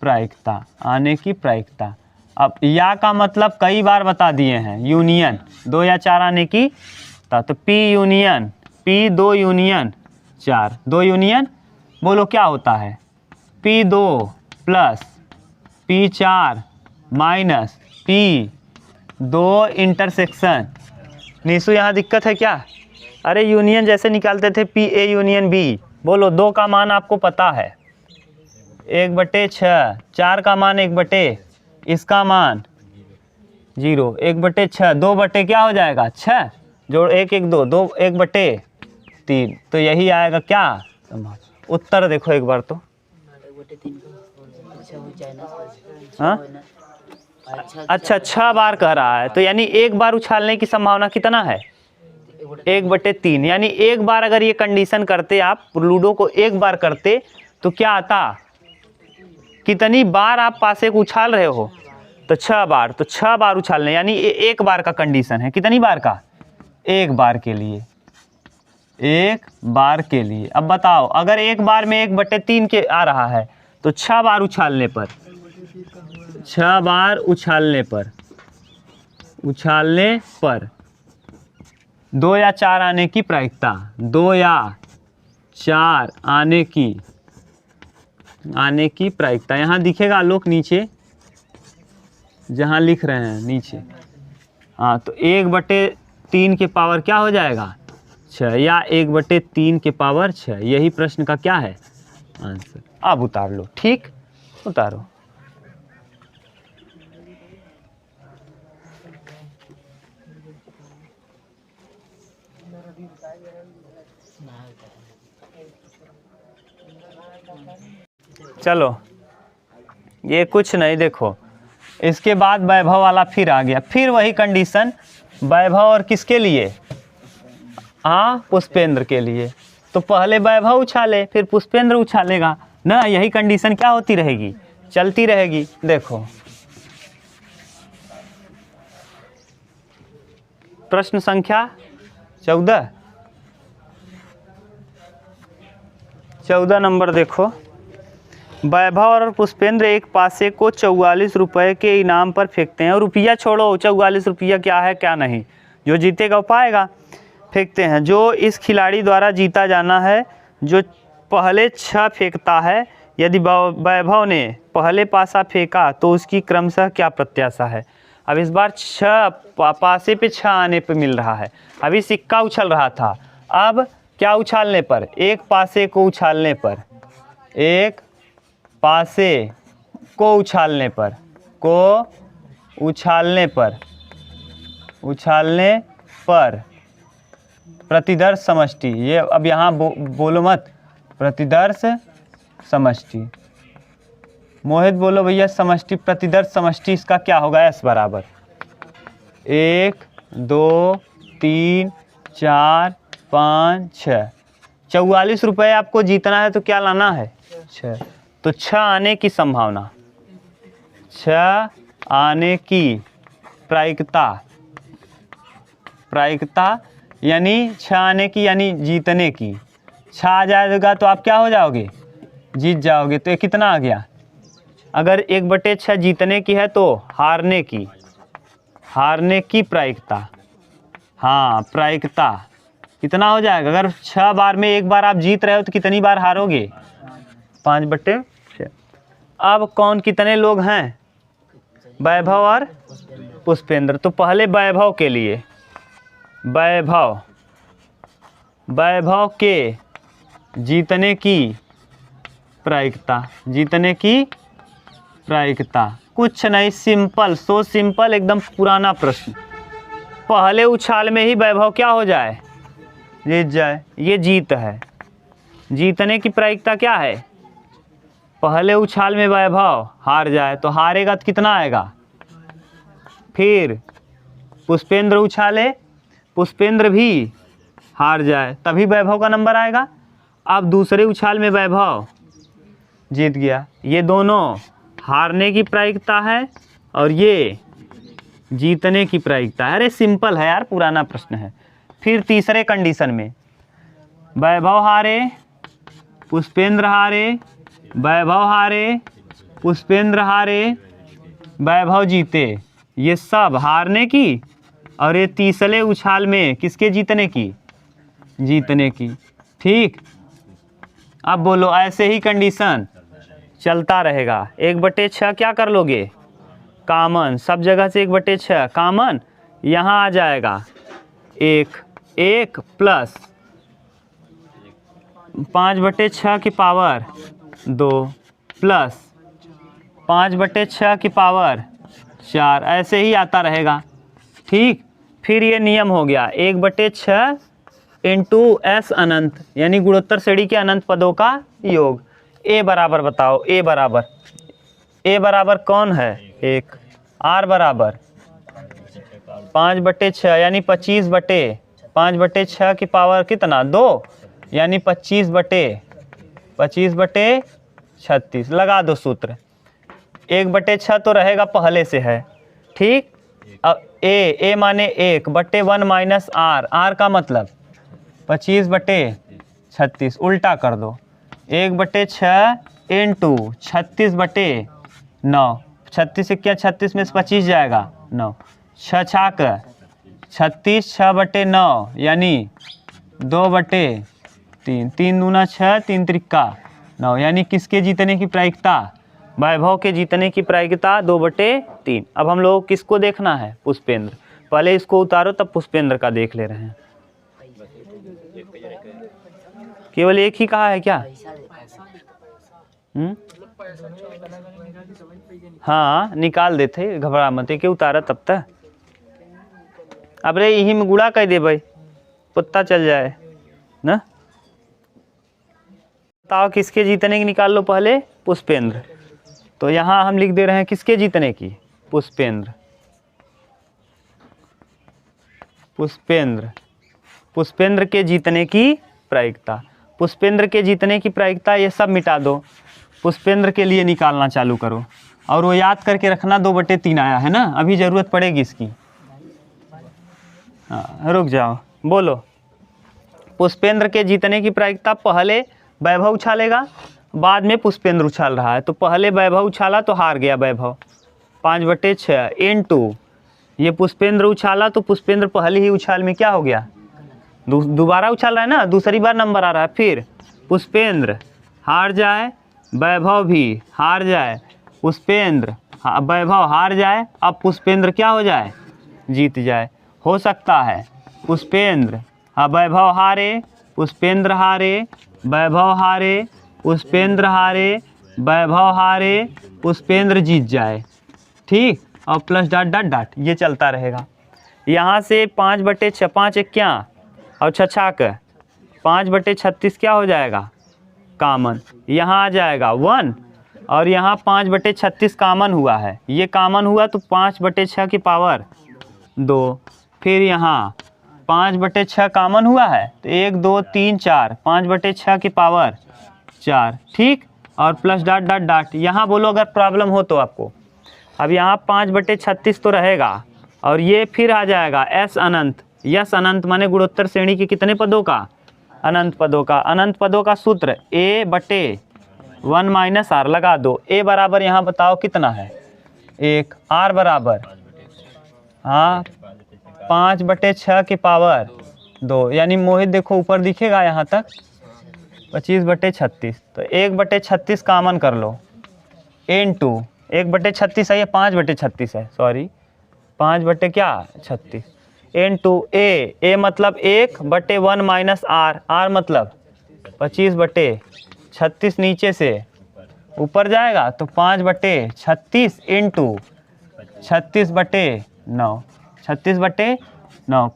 [SPEAKER 1] प्रायिकता, आने की प्रायिकता। अब या का मतलब कई बार बता दिए हैं, यूनियन। 2 या 4 आने की, तो P union, P 2 union 4, 2 union, बोलो क्या होता है? P 2 plus P 4 minus P 2 intersection. Nishu यहाँ दिक्कत है क्या? अरे यूनियन जैसे निकालते थे P A यूनियन B, बोलो 2 का मान आपको पता है 1/6, 4 का मान 1/, इसका मान 0, 1/6, 2 बटे क्या हो जाएगा 6, जोड़ 1 1 2, 2 1/3। तो यही आएगा क्या उत्तर? देखो एक बार तो, हाँ अच्छा 6 बार कह रहा है, तो यानी एक बार उछालने की संभावना कितना है? 1/3। यानी एक बार अगर ये कंडीशन करते आप, लूडो को एक बार करते तो क्या आता? कितनी बार आप पासे को उछाल रहे हो? तो 6 बार। तो 6 बार उछालने, यानी ये एक बार का कंडीशन है। कितनी बार का? एक बार के लिए, एक बार के लिए। अब बताओ अगर एक बार में 1/3 के आ रहा है तो 6 बार उछालने पर, 6 बार उछालने पर, उछालने पर 2 या 4 आने की प्रायिकता, 2 या 4 आने की प्रायिकता। यहाँ दिखेगा आलोक नीचे, जहाँ लिख रहे हैं नीचे, हाँ, तो 1/3 के पावर क्या हो जाएगा? 6, या 1/3 के पावर 6। यही प्रश्न का क्या है आंसर। अब उतार लो, ठीक, उतारो। चलो ये कुछ नहीं, देखो इसके बाद वैभव वाला फिर आ गया, फिर वही कंडीशन, वैभव और किसके लिए? हाँ, पुष्पेंद्र के लिए। तो पहले वैभव उछाले फिर पुष्पेंद्र उछालेगा ना, यही कंडीशन क्या होती रहेगी? चलती रहेगी। देखो प्रश्न संख्या 14 नंबर देखो। वैभव और पुष्पेंद्र एक पासे को 44 रुपये के इनाम पर फेंकते हैं। और रुपया छोड़ो, 44 रुपया क्या है क्या नहीं, जो जीतेगा वो पाएगा। फेंकते हैं, जो इस खिलाड़ी द्वारा जीता जाना है, जो पहले 6 फेंकता है। यदि वैभव ने पहले पासा फेंका तो उसकी क्रमशः क्या प्रत्याशा है? अब इस बार 6 पासे पे 6 आने पे मिल रहा है। अभी सिक्का उछल रहा था, अब क्या उछालने पर? एक पासे को उछालने पर, एक पासे को उछालने पर, को उछालने पर, उछालने पर प्रतिदर्श समष्टि। ये अब यहाँ बोलो मत, प्रतिदर्श समष्टि। मोहित बोलो भैया समष्टि, प्रतिदर्श समष्टि इसका क्या होगा? S बराबर 1 2 3 4 5 6। 44 रुपये आपको जीतना है तो क्या लाना है? 6। तो 6 आने की संभावना, 6 आने की प्रायिकता, प्रायिकता यानी 6 आने की, यानी जीतने की। 6 आ जाएगा तो आप क्या हो जाओगे? जीत जाओगे। तो ये कितना आ गया? अगर 1/6 जीतने की है तो हारने की, हारने की प्रायिकता, हाँ प्रायिकता, कितना हो जाएगा? अगर 6 बार में एक बार आप जीत रहे हो तो कितनी बार हारोगे? 5/6। अब कौन कितने लोग हैं? वैभव और पुष्पेंद्र। तो पहले वैभव के लिए, वैभव के जीतने की प्रायिकता, कुछ नहीं, सिंपल, सो सिंपल, एकदम पुराना प्रश्न। पहले उछाल में ही वैभव क्या हो जाए? जीत जाए। ये जीत है। जीतने की प्रायिकता क्या है? पहले उछाल में वैभव हार जाए तो हारेगा तो कितना आएगा? फिर पुष्पेंद्र उछाले, पुष्पेंद्र भी हार जाए तभी वैभव का नंबर आएगा। अब दूसरे उछाल में वैभव जीत गया। ये दोनों हारने की प्रायिकता है और ये जीतने की प्रायिकता है। अरे सिंपल है यार, पुराना प्रश्न है। फिर तीसरे कंडीशन में वैभव हारे, पुष्पेंद्र हारे, वैभव हारे, पुष्पेंद्र हारे, वैभव जीते। ये सब हारने की, और ये तीसरे उछाल में किसके जीतने की? जीतने की। ठीक, अब बोलो, ऐसे ही कंडीशन चलता रहेगा। 1/6 क्या कर लोगे? कॉमन, सब जगह से 1/6 कॉमन, यहाँ आ जाएगा 1 प्लस 5/6 की पावर 2 प्लस 5/6 की पावर 4, ऐसे ही आता रहेगा। ठीक, फिर ये नियम हो गया 1/6 इंटू एस अनंत, यानी गुणोत्तर श्रेणी के अनंत पदों का योग। ए बराबर बताओ, ए बराबर कौन है? 1। आर बराबर 5/6 यानी 25/5/6 की पावर कितना? 2, यानी 25/36। लगा दो सूत्र। 1/6 तो रहेगा पहले से है। ठीक, अब ए माने 1/1 माइनस आर का मतलब 25/36, उल्टा कर दो। 1/6 इंटू 36/9, 36 से क्या 36 में से 25 जाएगा 9, 6 छाक 36, 6/9 यानी 2/3, 3 दूना 6, 3 त्रिक्का 9, यानी किसके जीतने की प्रायिकता? वैभव के जीतने की प्रायिकता 2/3। अब हम लोग किसको देखना है? पुष्पेंद्र। पहले इसको उतारो तब पुष्पेंद्र का देख ले रहे हैं। केवल एक ही कहा है क्या? हाँ, निकाल देते, घबरा मत के उतारा तब तक। अब रे यही में गुड़ा कह दे भाई, पता चल जाए ना। बताओ किसके जीतने की निकाल लो पहले? पुष्पेंद्र। तो यहाँ हम लिख दे रहे हैं किसके जीतने की? पुष्पेंद्र। पुष्पेंद्र के जीतने की प्रायिकता। पुष्पेंद्र के जीतने की प्रायिकता ये सब मिटा दो, पुष्पेंद्र के लिए निकालना चालू करो। और वो याद करके रखना 2/3 आया है ना, अभी ज़रूरत पड़ेगी इसकी। हाँ, रुक जाओ, बोलो। पुष्पेंद्र के जीतने की प्रायिकता, पहले वैभव उछालेगा, बाद में पुष्पेंद्र उछाल रहा है, तो पहले वैभव उछाला तो हार गया वैभव 5/6 इंटू ये पुष्पेंद्र उछाला तो पुष्पेंद्र पहले ही उछाल में क्या हो गया? दोबारा उछाल रहा है ना, दूसरी बार नंबर आ रहा है। फिर पुष्पेंद्र हार जाए, वैभव भी हार जाए, पुष्पेंद्र वैभव हार जाए, अब पुष्पेंद्र क्या हो जाए? जीत जाए। हो सकता है पुष्पेंद्र वैभव हारे, पुष्पेंद्र हारे, वैभव हारे, पुष्पेंद्र हारे, वैभव हारे, पुष्पेंद्र जीत जाए। ठीक, और प्लस डॉट डॉट डॉट ये चलता रहेगा। यहाँ से 5/6, 5 एक क्या और 6 का 5/36 क्या हो जाएगा? कॉमन। यहाँ आ जाएगा 1 और यहाँ 5/36 कॉमन हुआ है, ये कॉमन हुआ तो 5/6 की पावर 2। फिर यहाँ 5/6 कॉमन हुआ है तो 1 2 3 4, 5/6 की पावर 4। ठीक, और प्लस डॉट डॉट डॉट। यहाँ बोलो अगर प्रॉब्लम हो तो आपको। अब यहाँ 5/36 तो रहेगा और ये फिर आ जाएगा एस अनंत। यस अनंत माने गुणोत्तर श्रेणी के कितने पदों का? अनंत पदों का। अनंत पदों का सूत्र A/1 माइनस आर। लगा दो। A बराबर यहाँ बताओ कितना है? 1। R बराबर 5/6 की पावर 2, यानी मोहित देखो ऊपर दिखेगा यहाँ तक 25/36, तो 1/36 कामन कर लो इनटू 1/36 है, ये 5/36 है, सॉरी 5/36 इनटू ए मतलब 1/1 माइनस आर मतलब 25/36 नीचे से ऊपर जाएगा तो 5/36 इंटू 36/9 36/9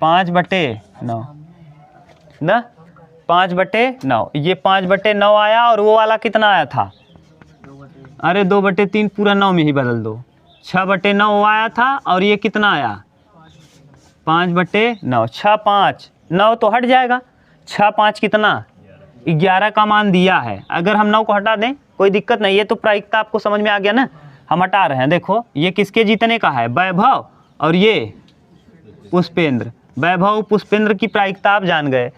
[SPEAKER 1] 5/9 ना 5/9, ये 5/9 आया और वो वाला कितना आया था, अरे 2/3 पूरा 9 में ही बदल दो, 6/9 वो आया था और ये कितना आया 5/9, 6 5 9 तो हट जाएगा, 6 5 कितना 11 का मान दिया है, अगर हम 9 को हटा दें कोई दिक्कत नहीं, ये तो प्रायिकता आपको समझ में आ गया ना, हम हटा रहे हैं। देखो ये किसके जीतने का है, वैभव और ये पुष्पेंद्र, वैभव पुष्पेंद्र की प्रायिकता आप जान गए।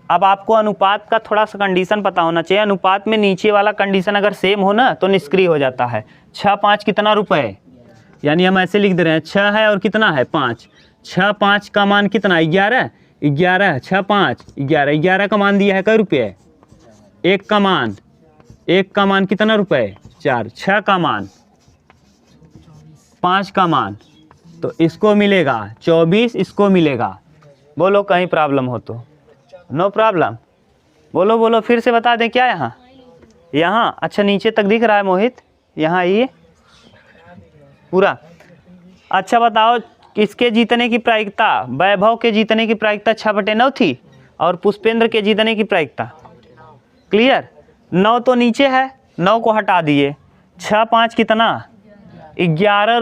[SPEAKER 1] अब आपको अनुपात का थोड़ा सा कंडीशन पता होना चाहिए, अनुपात में नीचे वाला कंडीशन अगर सेम हो ना तो निष्क्रिय हो जाता है। 6 5 कितना रुपए, यानी हम ऐसे लिख दे रहे हैं 6 है और कितना है 5, 6 5 का मान कितना 11 11, 6 5 11, 11 का मान दिया है कई रुपये, 1 का मान कितना रुपए 4, 6 का मान 5 का मान, तो इसको मिलेगा 24, इसको मिलेगा। बोलो कहीं प्रॉब्लम हो तो, नो प्रॉब्लम, बोलो बोलो फिर से बता दें क्या यहाँ अच्छा नीचे तक दिख रहा है मोहित, यहाँ ये पूरा। अच्छा बताओ किसके जीतने की प्रायिकता, वैभव के जीतने की प्रायिकता 6/9 थी और पुष्पेंद्र के जीतने की प्रायिकता क्लियर, 9 तो नीचे है, 9 को हटा दिए, 6 5 कितना 11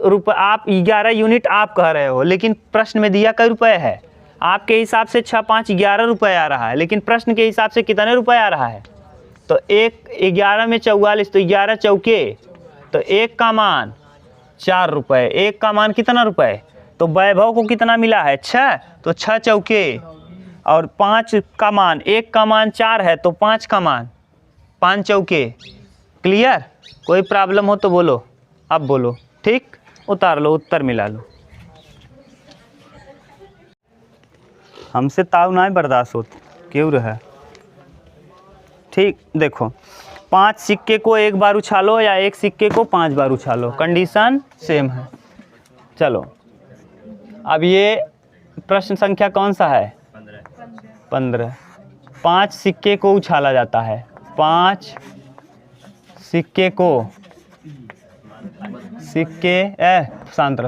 [SPEAKER 1] रुपये, आप 11 यूनिट आप कह रहे हो लेकिन प्रश्न में दिया कई रुपए है, आपके हिसाब से 6 5 11 रुपये आ रहा है, लेकिन प्रश्न के हिसाब से कितने रुपए आ रहा है, तो 11 में 44, तो 11 चौके, तो 1 का मान 4 रुपये, 1 का मान कितना रुपए, तो वैभव को कितना मिला है 6, तो 6 चौके और 5 का मान, 1 का मान 4 है तो 5 का मान 5 चौके क्लियर। कोई प्रॉब्लम हो तो बोलो, अब बोलो ठीक, उतार लो उत्तर मिला लो, हमसे ताव ना बर्दाश्त होती क्यों रहा ठीक। देखो 5 सिक्के को 1 बार उछालो या 1 सिक्के को 5 बार उछालो, कंडीशन सेम है। चलो अब ये प्रश्न संख्या कौन सा है 15, 5 सिक्के को उछाला जाता है, 5 सिक्के को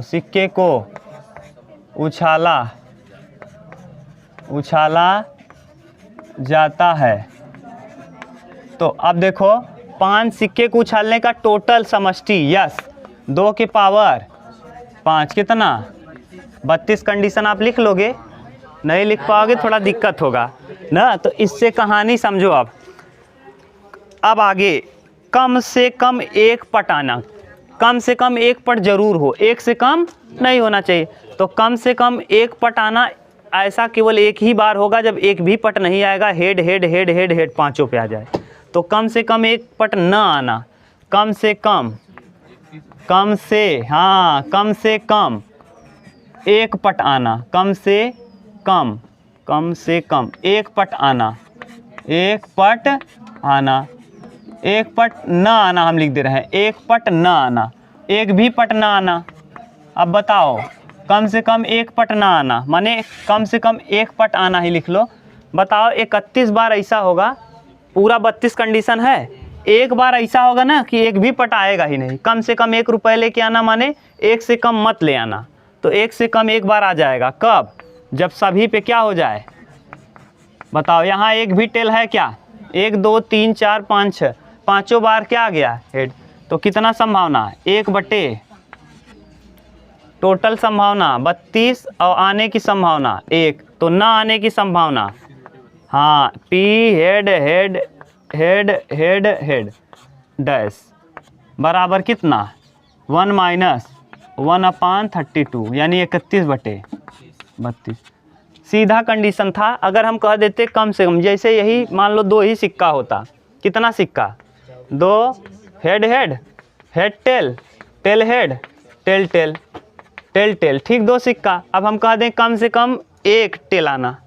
[SPEAKER 1] सिक्के को उछाला जाता है। तो अब देखो 5 सिक्के को उछालने का टोटल समष्टि, यस 2 के पावर 5 कितना 32, कंडीशन आप लिख लोगे, नहीं लिख पाओगे थोड़ा दिक्कत होगा ना, तो इससे कहानी समझो। अब आगे कम से कम 1 पट आना, कम से कम 1 पट जरूर हो, 1 से कम नहीं होना चाहिए, तो कम से कम 1 पट आना ऐसा केवल एक ही बार होगा जब एक भी पट नहीं आएगा, head head head head head पांचों पे आ जाए, तो कम से कम 1 पट न आना, कम से कम 1 पट आना, कम से कम 1 पट आना, 1 पट आना, 1 पट न आना, हम लिख दे रहे हैं 1 पट न आना, 1 भी पट न आना। अब बताओ कम से कम 1 पट ना आना माने कम से कम 1 पट आना ही लिख लो। बताओ 31 बार ऐसा होगा, पूरा 32 कंडीशन है, एक बार ऐसा होगा ना कि 1 भी पट आएगा ही नहीं, कम से कम 1 रुपये लेके आना माने 1 से कम मत ले आना, तो 1 से कम 1 बार आ जाएगा, कब जब सभी पे क्या हो जाए बताओ, यहाँ 1 भी टेल है क्या, 1 2 3 4 5 6 पाँचों बार क्या आ गया हेड, तो कितना संभावना 1 बटे टोटल संभावना 32 और आने की संभावना 1, तो ना आने की संभावना, हाँ P head head head head head dash बराबर कितना 1 माइनस 1/32 यानी 31/32। सीधा कंडीशन था। अगर हम कह देते कम से कम, जैसे यही मान लो 2 ही सिक्का होता, कितना सिक्का 2, head head head tail tail head tail tail tail tail, ठीक 2 सिक्का। अब हम कह दें कम से कम एक टेल आना।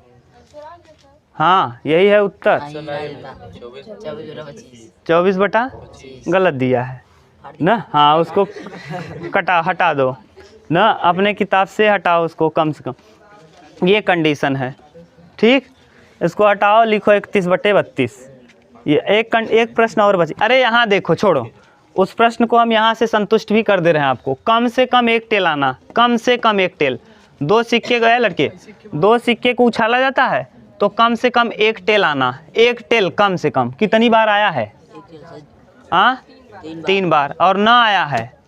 [SPEAKER 1] हाँ यही है उत्तर। 24 बटा गलत दिया है ना। हाँ उसको हटा दो ना, अपने किताब से हटाओ उसको कम से कम। ये कंडीशन है ठीक, इसको हटाओ, लिखो 31 बटे 32। ये एक प्रश्न और बचे। अरे यहाँ देखो, छोड़ो उस प्रश्न को, हम यहाँ से संतुष्ट भी कर दे रहे हैं आपको। कम से कम एक टेल आना, कम से कम एक टेल। 2 सिक्के गए लड़के, 2 सिक्के को उछाला जाता है तो कम से कम एक टेल आना। एक टेल कम से कम कितनी बार आया है? हाँ 3 बार। और ना आया है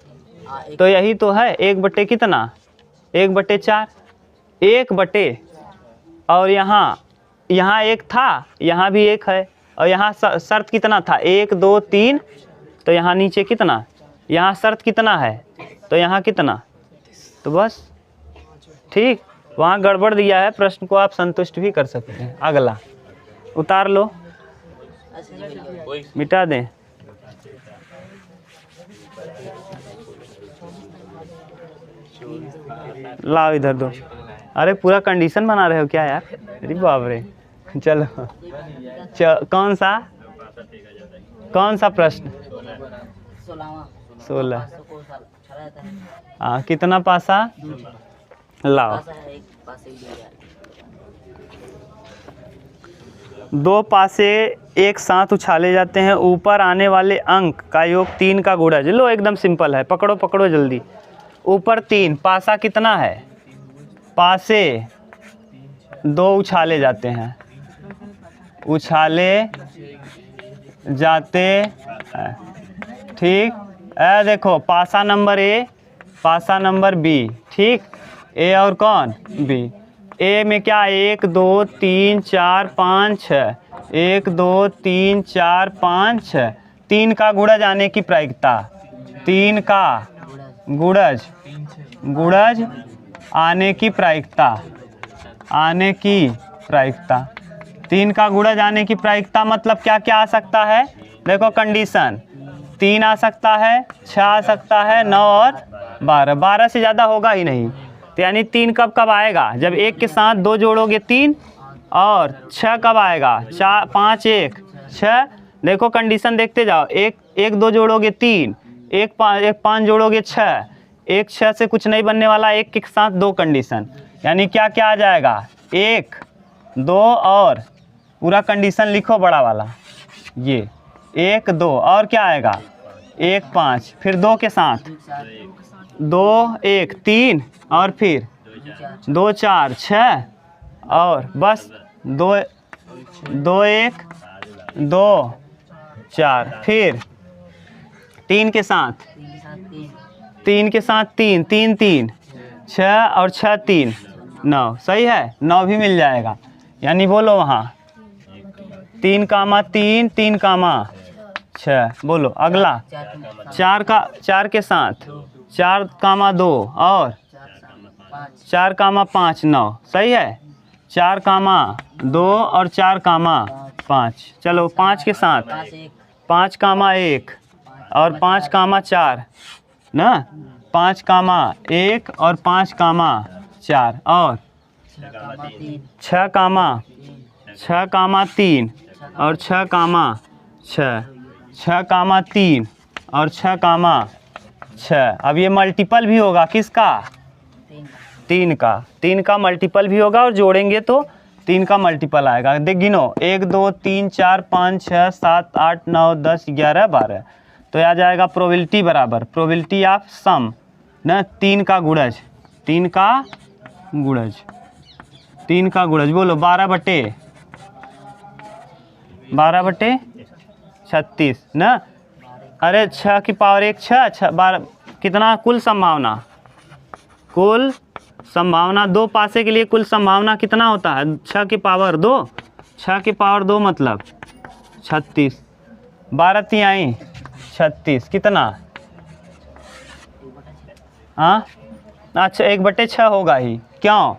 [SPEAKER 1] तो यही तो है 1 बटे कितना? 1 बटे 4। 1 बटे, और यहाँ एक था, यहाँ भी एक है, और यहाँ शर्त कितना था? 1 2 3, तो यहाँ नीचे कितना? यहाँ शर्त कितना है तो यहाँ कितना? तो बस ठीक, वहाँ गड़बड़ दिया है। प्रश्न को आप संतुष्ट भी कर सकते हैं। अगला उतार लो, मिटा दें। लाओ इधर दो। अरे पूरा कंडीशन बना रहे हो क्या यार? अरे बाप रे। चलो कौन सा प्रश्न? 16। हाँ कितना पासा? लाओ। 2 पासे एक साथ उछाले जाते हैं, ऊपर आने वाले अंक का योग 3 का गुणज। लो एकदम सिंपल है, पकड़ो जल्दी। ऊपर 3, पासा कितना है? पासे 2 उछाले जाते हैं, उछाले जाते हैं ठीक। देखो पासा नंबर ए, पासा नंबर बी ठीक। ए और कौन? बी। ए में क्या? 1 2 3 4 5 6। 1 2 3 4 5 6। 3 का गुणज आने की प्रायिकता, 3 का गुणज आने की प्रायिकता, 3 का गुणज आने की प्रायिकता मतलब क्या क्या आ सकता है? देखो कंडीशन, 3 आ सकता है, 6 आ सकता है, 9 और 12। 12 से ज़्यादा होगा ही नहीं। तो यानी 3 कब आएगा? जब 1 के साथ 2 जोड़ोगे 3, और 6 कब आएगा? 4 5 1 6। देखो कंडीशन देखते जाओ, 1 2 जोड़ोगे 3, 1 5 जोड़ोगे 6, 1 6 से कुछ नहीं बनने वाला, 1 के साथ 2 कंडीशन, यानी क्या क्या आ जाएगा? 1 2 और पूरा कंडीशन लिखो बड़ा वाला, ये 1 2 और क्या आएगा? 1 5, फिर 2 के साथ 2 1 3, और फिर 2 4 6, और बस 2 1 2 4, फिर 3 के साथ 3 3 3 3 6, और 6 3 9। सही है, 9 भी मिल जाएगा। यानी बोलो वहाँ 3 कामा 3 3 कामा 6। बोलो अगला 4 के साथ 4 कामा 2, और 4 कामा 5 9। सही है, 4 कामा 2 और 4 कामा 5। चलो 5 के साथ 5 कामा 1 और 5 कामा 4 ना, 5 कामा 1 और 5 कामा 4, और 6 कामा 3 और 6 कामा 6, 6 कामा 3 और 6 कामा 6। अब ये मल्टीपल भी होगा किसका? 3 का मल्टीपल भी होगा, और जोड़ेंगे तो 3 का मल्टीपल आएगा। देख गिनो, 1 2 3 4 5 6 7 8 9 10 11 12। तो आ जाएगा प्रोबेबिलिटी बराबर प्रोबेबिलिटी ऑफ सम ना, 3 का गुणज, 3 का गुणज। बोलो 12 बटे 36 ना। अरे 6 की पावर 1 6 12 कितना? कुल संभावना 2 पासे के लिए कुल संभावना कितना होता है? 6 की पावर 2, 6 की पावर 2 मतलब 36। 12 तिहाई 36 कितना? हाँ अच्छा 1 बटे 6 होगा ही। क्यों?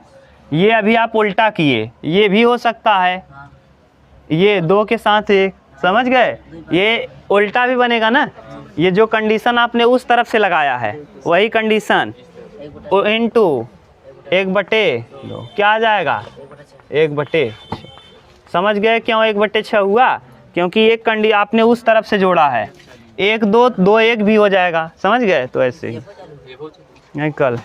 [SPEAKER 1] ये अभी आप उल्टा किए, ये भी हो सकता है, ये 2 के साथ 1, समझ गए? ये उल्टा भी बनेगा ना। ये जो कंडीशन आपने उस तरफ से लगाया है वही कंडीशन इनटू 1/2 क्या आ जाएगा 1/6। समझ गए क्यों 1/6 हुआ? क्योंकि एक कंडी आपने उस तरफ से जोड़ा है, 1 2 2 1 भी हो जाएगा। समझ गए? तो ऐसे ही नहीं कल